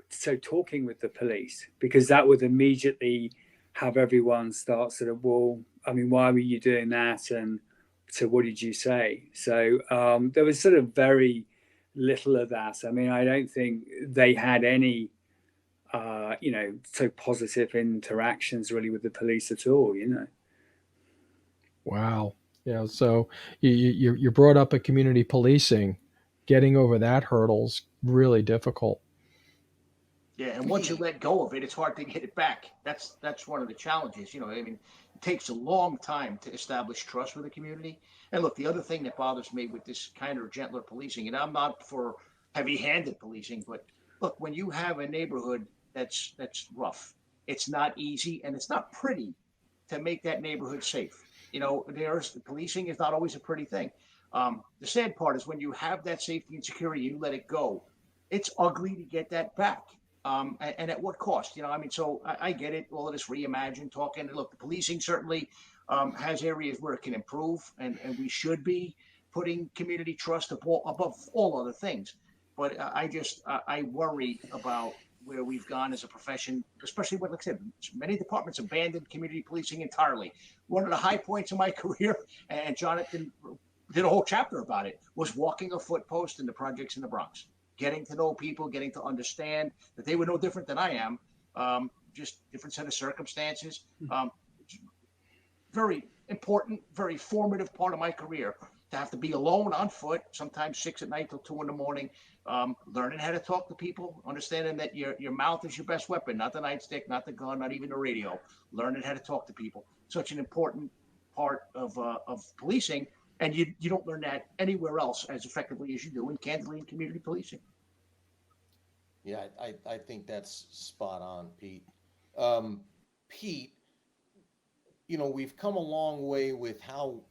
so talking with the police, because that would immediately have everyone start sort of, well, I mean, why were you doing that? And so what did you say? So there was sort of very little of that. I mean, I don't think they had any, so positive interactions really with the police at all. Wow. Yeah. So you brought up a community policing. Getting over that hurdle's really difficult. Yeah, and once you let go of it, it's hard to get it back. That's one of the challenges. I mean, it takes a long time to establish trust with the community. And look, the other thing that bothers me with this kind of gentler policing, and I'm not for heavy-handed policing, but look, when you have a neighborhood that's rough, it's not easy and it's not pretty to make that neighborhood safe. There's policing is not always a pretty thing. The sad part is when you have that safety and security, you let it go. It's ugly to get that back. and at what cost? You know, I mean, so I get it. All of this reimagine talking. Look, the policing certainly has areas where it can improve, and we should be putting community trust above all other things. But I worry about where we've gone as a profession, especially when, like I said, many departments abandoned community policing entirely. One of the high points of my career, and Jonathan did a whole chapter about it, was walking a foot post in the projects in the Bronx, getting to know people, getting to understand that they were no different than I am, just different set of circumstances. Very important, very formative part of my career to have to be alone on foot, sometimes 6 at night till 2 in the morning, learning how to talk to people, understanding that your mouth is your best weapon, not the nightstick, not the gun, not even the radio. Learning how to talk to people, such an important part of policing, and you don't learn that anywhere else as effectively as you do in candidly in community policing. Yeah, I think that's spot on, Pete. Pete, you know, we've come a long way with how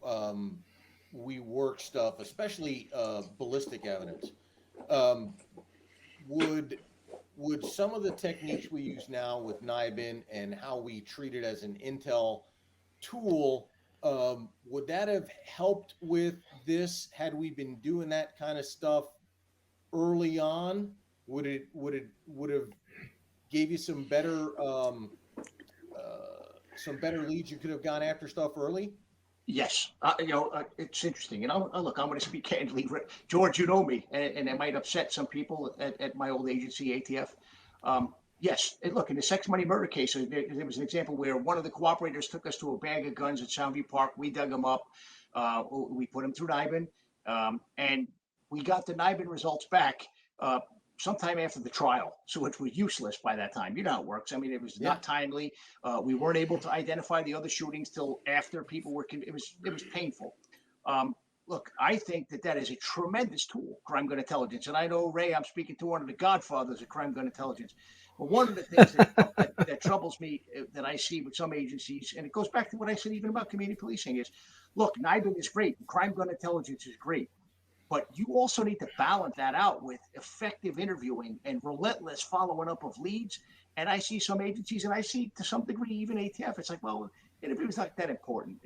we work stuff, especially ballistic evidence. Um, would would some of the techniques we use now with NIBIN and how we treat it as an intel tool, would that have helped with this had we been doing that kind of stuff early on? Would have gave you some better leads? You could have gone after stuff early. Yes, it's interesting. And look, I'm going to speak candidly. George, you know me, and it might upset some people at my old agency, ATF. Yes, and look, in the sex, money, murder case, there was an example where one of the cooperators took us to a bag of guns at Soundview Park. We dug them up. We put them through NIBIN, and we got the NIBIN results back sometime after the trial, so it was useless by that time. You know how it works. I mean, it was Yeah. not timely. We weren't able to identify the other shootings till after people were. It was painful. Look, I think that is a tremendous tool, crime gun intelligence. And I know, Ray, I'm speaking to one of the godfathers of crime gun intelligence. But one of the things that troubles me that I see with some agencies, and it goes back to what I said even about community policing, is, look, NIBIN is great, crime gun intelligence is great, but you also need to balance that out with effective interviewing and relentless following up of leads. And I see some agencies, and I see to some degree even ATF. It's like, well, interviewing's not that important,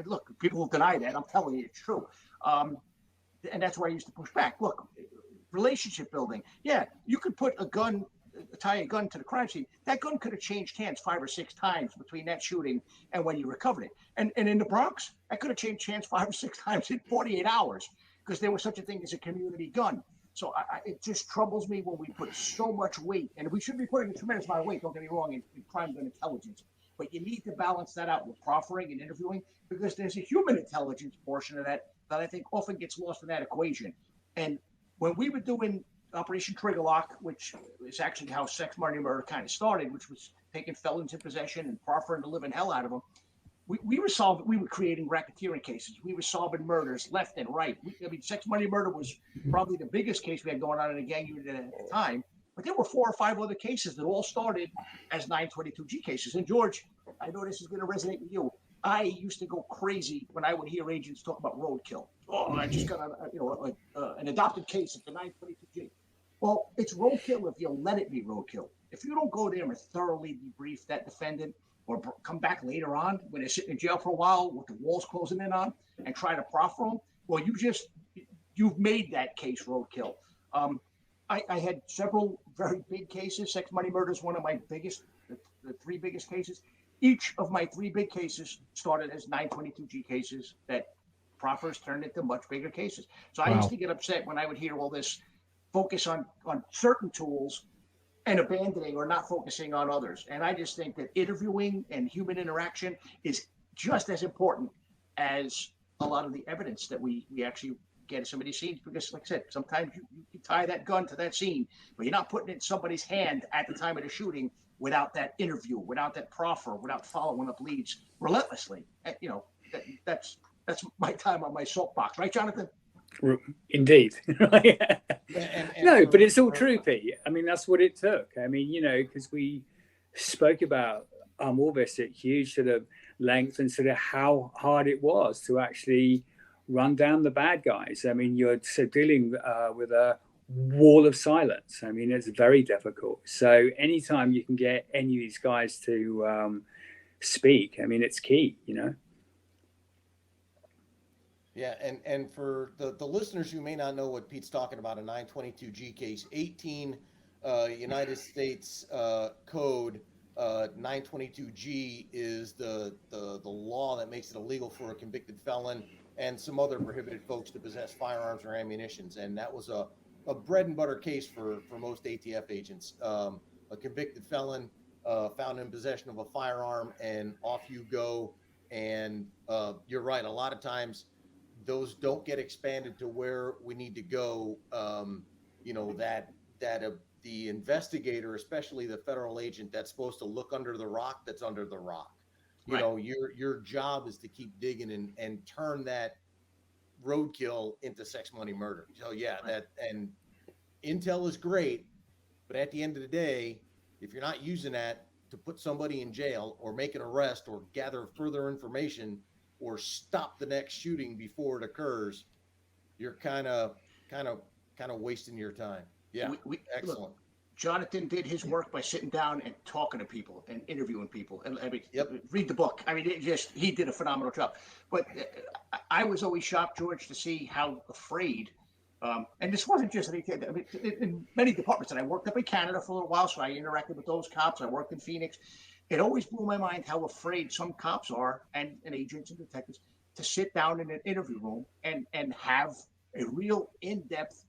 look, people will deny that. I'm telling you, it's true. And that's where I used to push back. Look, relationship building. Yeah, you could tie a gun to the crime scene. That gun could have changed hands 5 or 6 times between that shooting and when you recovered it. And in the Bronx, that could have changed hands 5 or 6 times in 48 hours because there was such a thing as a community gun. So it just troubles me when we put so much weight, and we should be putting a tremendous amount of weight, don't get me wrong, in crime gun intelligence. But you need to balance that out with proffering and interviewing because there's a human intelligence portion of that I think often gets lost in that equation. And when we were doing Operation Trigger Lock, which is actually how sex, money, murder kind of started, which was taking felons in possession and proffering the living hell out of them, we were creating racketeering cases. We were solving murders left and right. Sex, money, murder was probably the biggest case we had going on in a gang unit at the time. But there were 4 or 5 other cases that all started as 922G cases. And George, I know this is going to resonate with you. I used to go crazy when I would hear agents talk about roadkill. Oh, I just got an adopted case at the 922G. Well, it's roadkill if you let it be roadkill. If you don't go there and thoroughly debrief that defendant or come back later on when they're sitting in jail for a while with the walls closing in on and try to proffer them, well, you've made that case roadkill. I had several very big cases. Sex, money, murder is one of my biggest, the 3 biggest cases. Each of my 3 big cases started as 922G cases that proffers turned into much bigger cases. So I used to get upset when I would hear all this focus on certain tools and abandoning or not focusing on others. And I just think that interviewing and human interaction is just as important as a lot of the evidence that we actually get in some of these scenes, because like I said, sometimes you tie that gun to that scene, but you're not putting it in somebody's hand at the time of the shooting without that interview, without that proffer, without following up leads relentlessly. That's my time on my soapbox, right, Jonathan? Indeed. And No, but it's all true, Pete. I mean, that's what it took. I mean, because we spoke about all this at huge sort of length and sort of how hard it was to actually run down the bad guys. I mean, you're dealing with a wall of silence. I mean, it's very difficult. So anytime you can get any of these guys to speak, I mean, it's key, you know. Yeah, and for the listeners who may not know what Pete's talking about, a 922G case, 18 United States Code 922G is the law that makes it illegal for a convicted felon and some other prohibited folks to possess firearms or ammunitions. And that was a bread and butter case for most ATF agents. A convicted felon found in possession of a firearm, and off you go. And you're right, a lot of times those don't get expanded to where we need to go. You know, that the investigator, especially the federal agent that's supposed to look under the rock, that's under the rock. You Right. know, your job is to keep digging and turn that roadkill into sex, money, murder. So yeah, Right. that, and intel is great, but at the end of the day, if you're not using that to put somebody in jail or make an arrest or gather further information or stop the next shooting before it occurs, you're kind of wasting your time. Yeah, excellent. Look, Jonathan did his work by sitting down and talking to people and interviewing people. And I mean, Yep. read the book. I mean, he did a phenomenal job. But I was always shocked, George, to see how afraid. And this wasn't just, I mean, in many departments, and I worked up in Canada for a little while, so I interacted with those cops. I worked in Phoenix. It always blew my mind how afraid some cops are, and agents and detectives, to sit down in an interview room and have a real in-depth,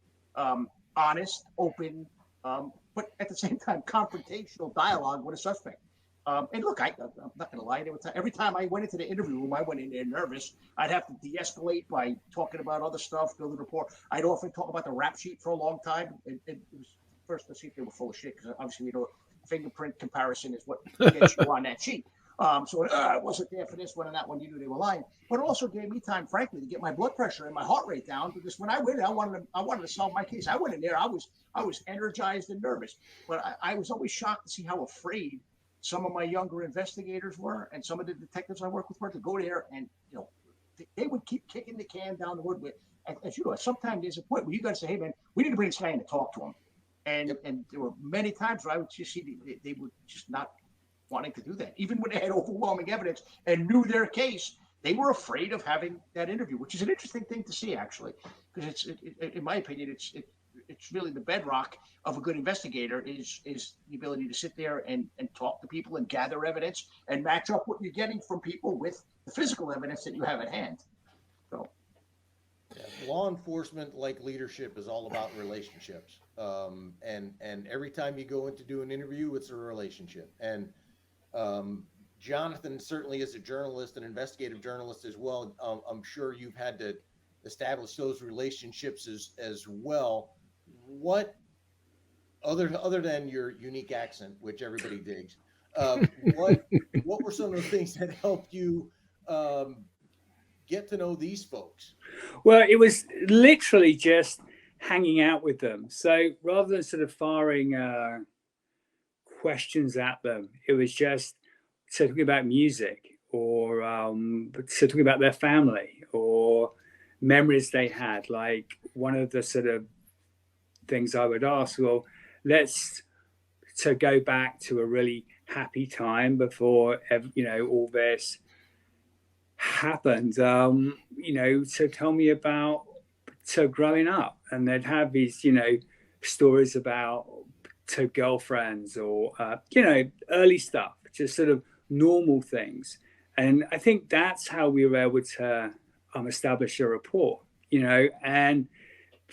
honest, open, but at the same time confrontational dialogue with a suspect. And look, I'm not going to lie. Every time I went into the interview room, I went in there nervous. I'd have to de-escalate by talking about other stuff, building rapport. I'd often talk about the rap sheet for a long time. It was first to see if they were full of shit, because obviously, you know, fingerprint comparison is what gets you on that sheet. So it wasn't there for this one and that one. You knew they were lying, but it also gave me time, frankly, to get my blood pressure and my heart rate down. Because when I went in, I wanted to solve my case. I went in there, I was energized and nervous, but I was always shocked to see how afraid some of my younger investigators were, and some of the detectives I work with were, to go there, and you know, they would keep kicking the can down the road. With, as you know, sometimes there's a point where you got to say, "Hey, man, we need to bring this guy in to talk to him." And there were many times where I would just see they were just not wanting to do that, even when they had overwhelming evidence and knew their case. They were afraid of having that interview, which is an interesting thing to see, actually, because in my opinion, it's really the bedrock of a good investigator is the ability to sit there and talk to people and gather evidence and match up what you're getting from people with the physical evidence that you have at hand. So, yeah, law enforcement, like leadership, is all about relationships. And every time you go in to do an interview, it's a relationship. And Jonathan certainly is a journalist, an investigative journalist as well. I'm sure you've had to establish those relationships as well. What other than your unique accent, which everybody digs, what were some of the things that helped you get to know these folks? Well, it was literally just hanging out with them. So rather than sort of firing questions at them, it was just talking about music, or talking about their family or memories they had. Like, one of the sort of things I would ask, well, let's to go back to a really happy time before, you know, all this happened. You know, so tell me about growing up, and they'd have these, you know, stories about to girlfriends, or you know, early stuff, just sort of normal things. And I think that's how we were able to establish a rapport, you know. And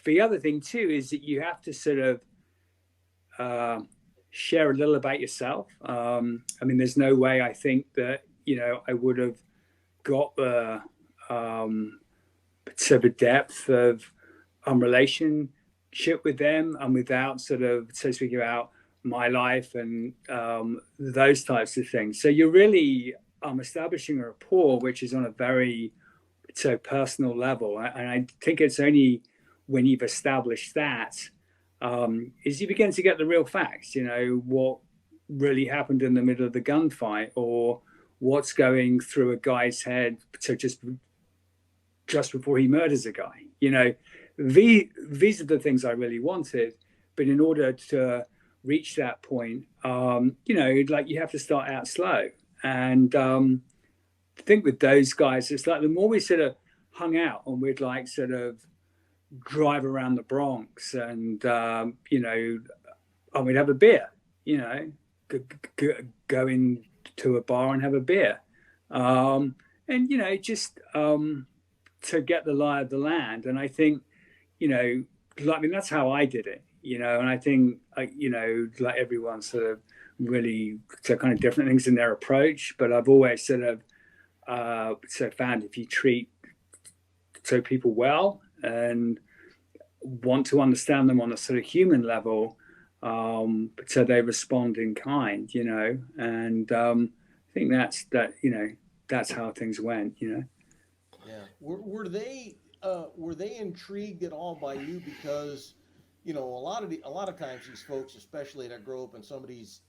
the other thing too is that you have to sort of share a little about yourself. I mean, there's no way I think that, you know, I would have got the sort of depth of relationship with them, and without sort of, so to speak, about my life and those types of things. So you're really establishing a rapport, which is on a very personal level. And I think it's only when you've established that is you begin to get the real facts, you know, what really happened in the middle of the gunfight, or what's going through a guy's head to just before he murders a guy. You know, these are the things I really wanted. But in order to reach that point, like you have to start out slow. And I think with those guys, it's like the more we sort of hung out and we'd like sort of drive around the Bronx and, and we'd have a beer, go into a bar and have a beer. Just to get the lie of the land. And I think, that's how I did it, and I think, like everyone sort of really so kind of different things in their approach, but I've always sort of found if you treat people well and want to understand them on a sort of human level, so they respond in kind, and I think that's how things went, Yeah. Were they intrigued at all by you? Because, a lot of times these folks, especially that grow up in some of these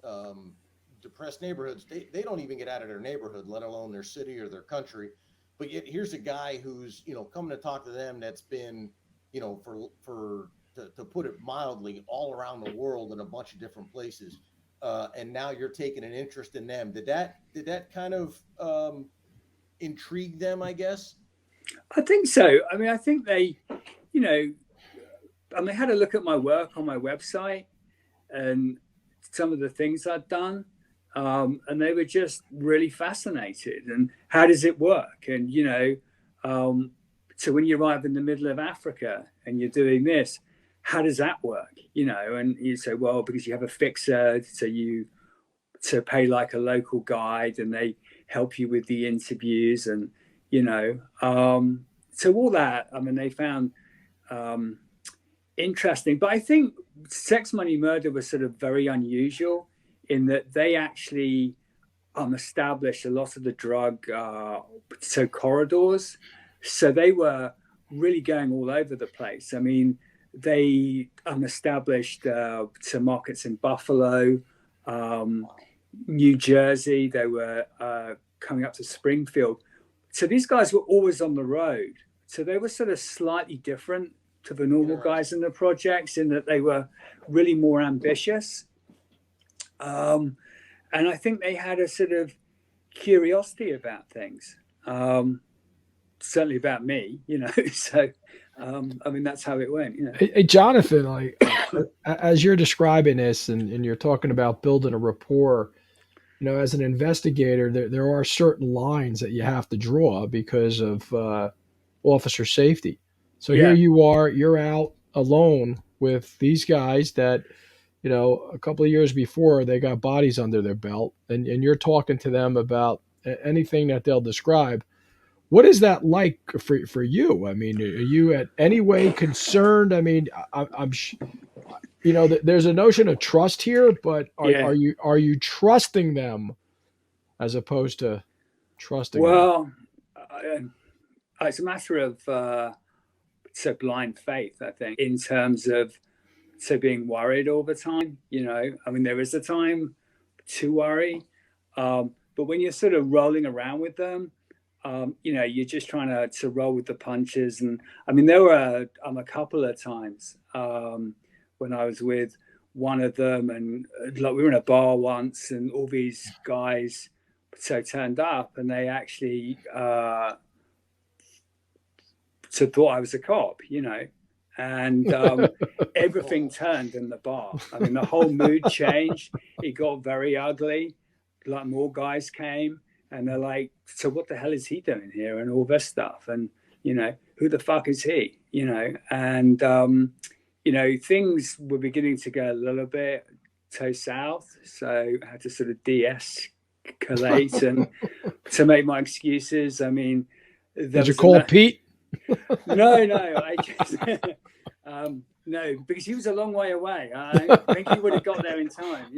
depressed neighborhoods, they don't even get out of their neighborhood, let alone their city or their country. But yet here's a guy who's, coming to talk to them that's been, to put it mildly, all around the world in a bunch of different places. And now you're taking an interest in them. Did that kind of intrigue them, I guess? I think so. I mean, I think they, they had a look at my work on my website and some of the things I'd done. And they were just really fascinated. And how does it work? And, so when you arrive in the middle of Africa and you're doing this, how does that work? And you say, well, because you have a fixer, so you pay like a local guide and they help you with the interviews and, so all that, I mean, they found interesting. But I think Sex, Money, Murder was sort of very unusual in that they actually established a lot of the drug corridors. So they were really going all over the place. I mean, they established some markets in Buffalo, New Jersey. They were coming up to Springfield. So these guys were always on the road. So they were sort of slightly different to the normal guys in the projects in that they were really more ambitious. And I think they had a sort of curiosity about things, certainly about me, So, I mean, that's how it went. Hey, Jonathan, like as you're describing this and you're talking about building a rapport, as an investigator, there are certain lines that you have to draw because of officer safety. So here you are, you're out alone with these guys that, a couple of years before they got bodies under their belt, and you're talking to them about anything that they'll describe. What is that like for you? I mean, are you at any way concerned? I mean, I'm there's a notion of trust here, but are you trusting them as opposed to trusting them? Well, it's a matter of blind faith, I think, in terms of being worried all the time. I mean, there is a time to worry, but when you're sort of rolling around with them, you're just trying to roll with the punches. And I mean, there were a couple of times when I was with one of them, and like we were in a bar once, and all these guys turned up, and they actually thought I was a cop, and everything turned in the bar. I mean, the whole mood changed. It got very ugly. Like more guys came, and they're like, "So what the hell is he doing here?" and all this stuff, and who the fuck is he? And things were beginning to go a little bit south, so I had to sort of de-escalate and to make my excuses. I mean, did you call Pete? No, I just no, because he was a long way away. I think he would have got there in time,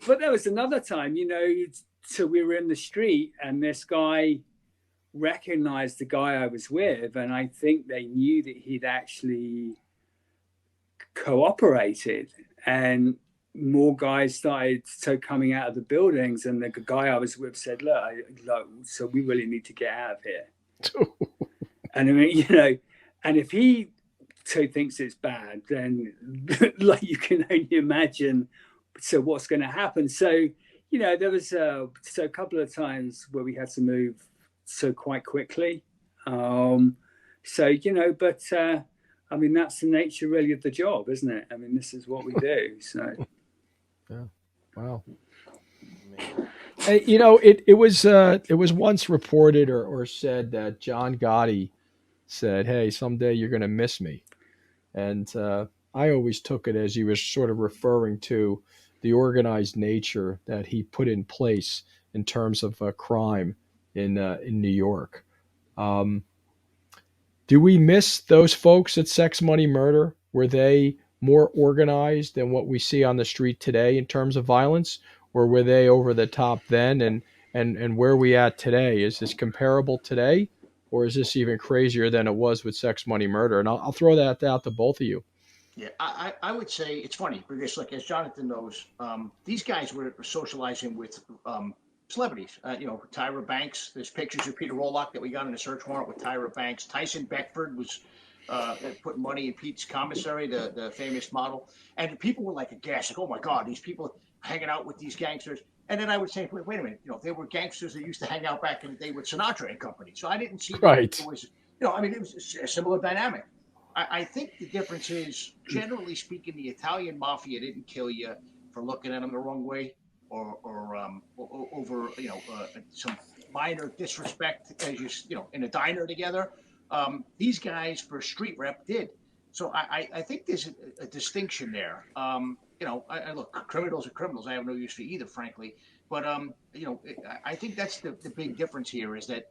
but there was another time, so we were in the street and this guy recognized the guy I was with, and I think they knew that he'd actually cooperated, and more guys started coming out of the buildings, and the guy I was with said, look, so we really need to get out of here. And I mean, And if he thinks it's bad, then like you can only imagine so what's going to happen. So there was a couple of times where we had to move so quite quickly. But I mean, that's the nature really of the job, isn't it? I mean, this is what we do. So yeah, wow. It was once reported or said that John Gotti said, "Hey, someday you're going to miss me," and I always took it as he was sort of referring to the organized nature that he put in place in terms of crime in New York. Um, do we miss those folks at Sex Money Murder? Were they more organized than what we see on the street today in terms of violence, or were they over the top then? And where are we at today? Is this comparable today, or is this even crazier than it was with Sex Money Murder? And I'll throw that out to both of you. Yeah, I would say it's funny because, like, as Jonathan knows, these guys were socializing with celebrities. Tyra Banks. There's pictures of Peter Rollock that we got in a search warrant with Tyra Banks. Tyson Beckford was putting money in Pete's commissary, the famous model. And people were like aghast, like, oh my God, these people hanging out with these gangsters. And then I would say, wait a minute, they were gangsters that used to hang out back in the day with Sinatra and company. So I didn't see Right. it was, it was a similar dynamic. I think the difference is, generally speaking, the Italian mafia didn't kill you for looking at them the wrong way or over some minor disrespect as in a diner together. These guys for street rep did. So I think there's a distinction there. I look, criminals are criminals. I have no use for either, frankly. But I think that's the big difference here is that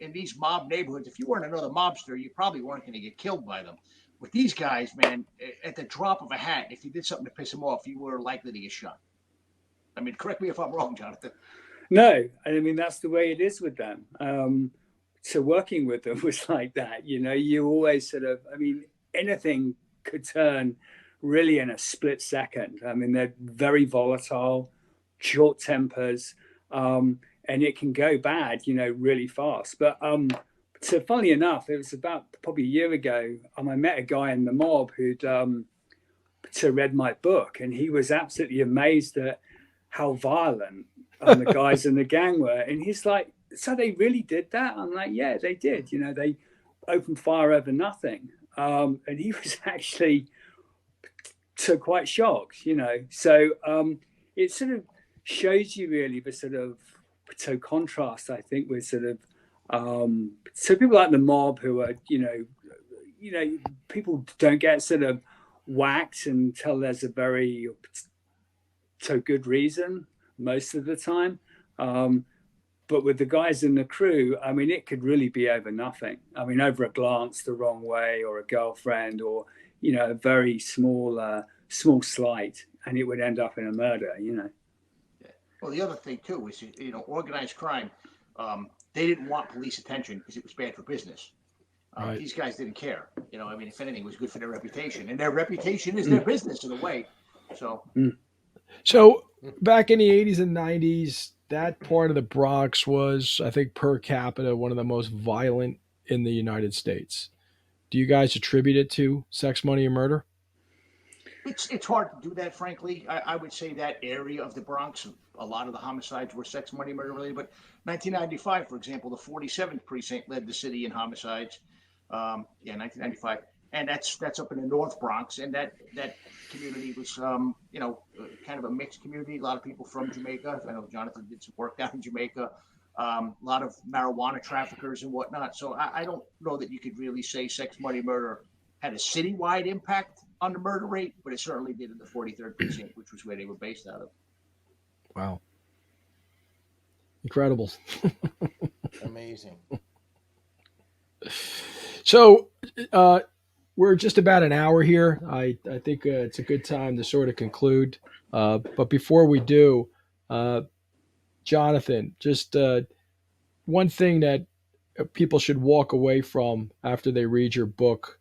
in these mob neighborhoods, if you weren't another mobster, you probably weren't going to get killed by them. With these guys, man, at the drop of a hat, if you did something to piss them off, you were likely to get shot. I mean, correct me if I'm wrong, Jonathan. No, I mean that's the way it is with them. So working with them was like that. You always sort of, I mean, anything could turn really in a split second. I mean, they're very volatile, short tempers, and it can go bad, really fast. But so funnily enough, it was about probably a year ago, I met a guy in the mob who'd read my book, and he was absolutely amazed at how violent the guys in the gang were. And he's like, so they really did that? I'm like, yeah, they did. They opened fire over nothing. And he was actually so quite shocked, So it sort of shows you really the sort of contrast, I think, with sort of so people like the mob who are, people don't get sort of whacked until there's a very good reason most of the time. But with the guys in the crew, I mean, it could really be over nothing. I mean, over a glance the wrong way or a girlfriend or, a very small slight, and it would end up in a murder, Yeah. Well, the other thing, too, is, organized crime, they didn't want police attention because it was bad for business. Right. These guys didn't care. I mean, if anything, it was good for their reputation. And their reputation is their business in a way. So back in the 80s and 90s, that part of the Bronx was, I think, per capita, one of the most violent in the United States. Do you guys attribute it to sex, money, and murder? It's hard to do that, frankly. I would say that area of the Bronx, a lot of the homicides were sex, money, murder related. But 1995, for example, the 47th precinct led the city in homicides. 1995, and that's up in the North Bronx, and that community was kind of a mixed community. A lot of people from Jamaica. I know Jonathan did some work down in Jamaica. A lot of marijuana traffickers and whatnot. So I don't know that you could really say sex, money, murder had a citywide impact on the murder rate, but it certainly did in the 43rd precinct, which was where they were based out of. Wow. Incredible. Amazing. So we're just about an hour here. I think it's a good time to sort of conclude. But before we do, Jonathan, just one thing that people should walk away from after they read your book.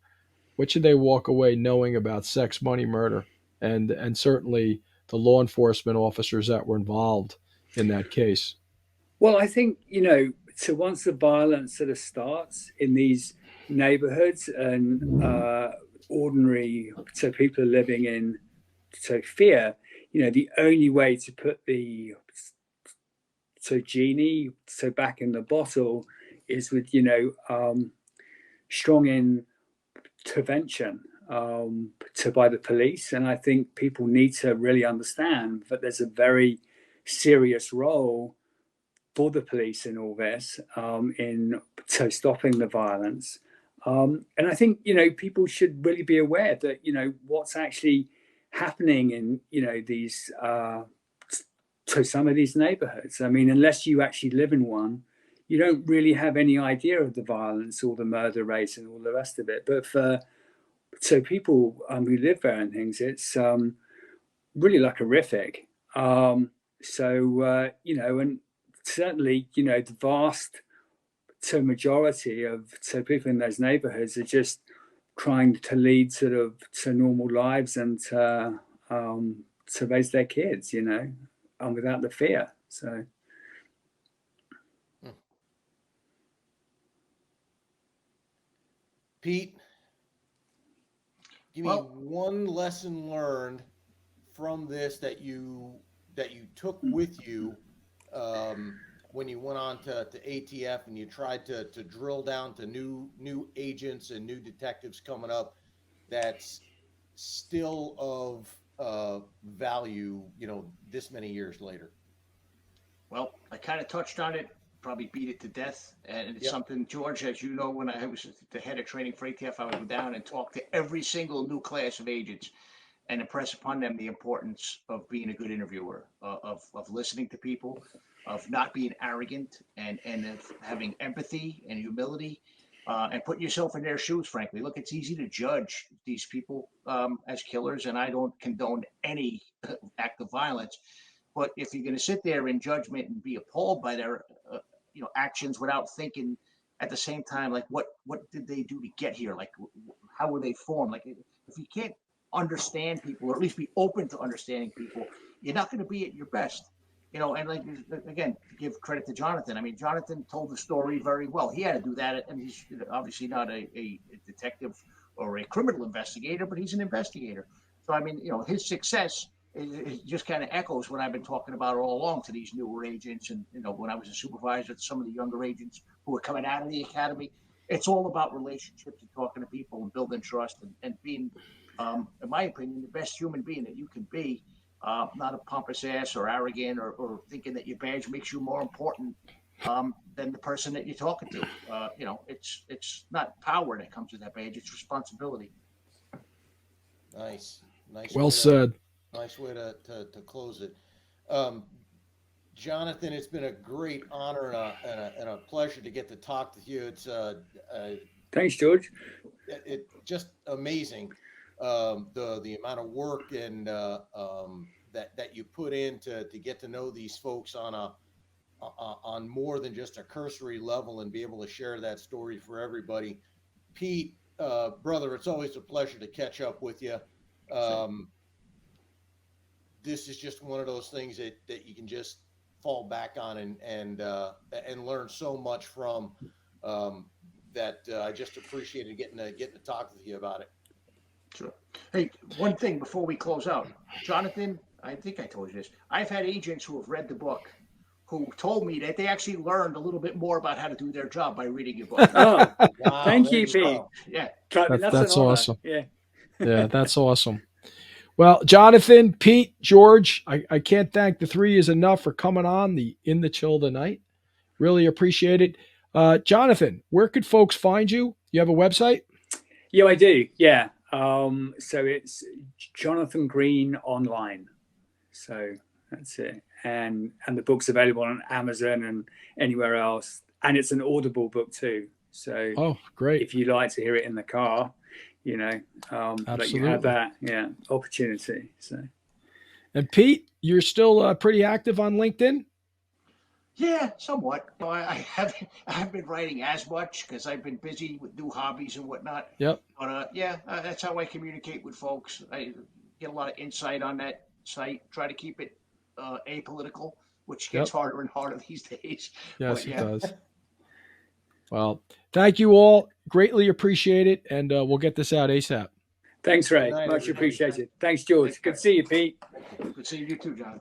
What should they walk away knowing about sex, money, murder, and certainly the law enforcement officers that were involved in that case? Well, I think, so once the violence sort of starts in these neighborhoods and ordinary, so people are living in fear. The only way to put the genie back in the bottle is with strong intervention by the police. And I think people need to really understand that there's a very serious role for the police in all this, in stopping the violence. And I think people should really be aware that what's actually happening in these some of these neighborhoods. I mean, unless you actually live in one, you don't really have any idea of the violence or the murder rates and all the rest of it. But for people who live there and things, it's really like horrific. And certainly, the vast majority of people in those neighborhoods are just trying to lead normal lives and to raise their kids, without the fear. So. Pete, give me one lesson learned from this that you took with you when you went on to ATF and you tried to drill down to new agents and new detectives coming up, that's still of value, this many years later. Well, I kind of touched on it, probably beat it to death. And it's something, George, as you know, when I was the head of training for ATF, I would go down and talk to every single new class of agents and impress upon them the importance of being a good interviewer, of listening to people, of not being arrogant, and of having empathy and humility, and put yourself in their shoes, frankly. Look, it's easy to judge these people as killers, and I don't condone any act of violence. But if you're going to sit there in judgment and be appalled by their actions without thinking at the same time, like what did they do to get here? Like, how were they formed? Like, if you can't understand people, or at least be open to understanding people, you're not going to be at your best. And like, again, to give credit to Jonathan, I mean, Jonathan told the story very well. He had to do that, and he's obviously not a detective or a criminal investigator, but he's an investigator. So, I mean, his success, it just kind of echoes what I've been talking about all along to these newer agents. And, when I was a supervisor to some of the younger agents who were coming out of the academy, it's all about relationships and talking to people and building trust and being, in my opinion, the best human being that you can be. Not a pompous ass or arrogant or thinking that your badge makes you more important than the person that you're talking to. It's not power that comes with that badge, it's responsibility. Nice. Well said. Nice way to close it. Jonathan, it's been a great honor and a pleasure to get to talk to you. It's Thanks, George. It's just amazing the amount of work and that you put in to get to know these folks on more than just a cursory level and be able to share that story for everybody. Pete, brother, it's always a pleasure to catch up with you. This is just one of those things that you can just fall back on and learn so much from. That I just appreciated getting to talk with you about it. Sure. Hey, one thing before we close out, Jonathan, I think I told you this. I've had agents who have read the book who told me that they actually learned a little bit more about how to do their job by reading your book. Oh, wow, thank you, Pete. Yeah, that's awesome. Yeah, that's awesome. Well, Jonathan, Pete, George, I can't thank the three is enough for coming on the In the Chill of the Night. Really appreciate it. Jonathan, where could folks find you? You have a website? Yeah, I do. Yeah. So it's Jonathan Green Online. So that's it. And the book's available on Amazon and anywhere else. And it's an Audible book too. So great. If you like to hear it in the car, that you have that opportunity. So, and Pete, you're still pretty active on LinkedIn? Yeah, somewhat. I haven't been writing as much because I've been busy with new hobbies and whatnot. Yep. But that's how I communicate with folks. I get a lot of insight on that site. Try to keep it apolitical, which gets harder and harder these days. Yes, it does. Well, thank you all. Greatly appreciate it. And we'll get this out ASAP. Thanks, Ray. Good night, Much everybody. appreciated. Thanks, George. Good to see you, Pete. Good seeing you too, Jonathan.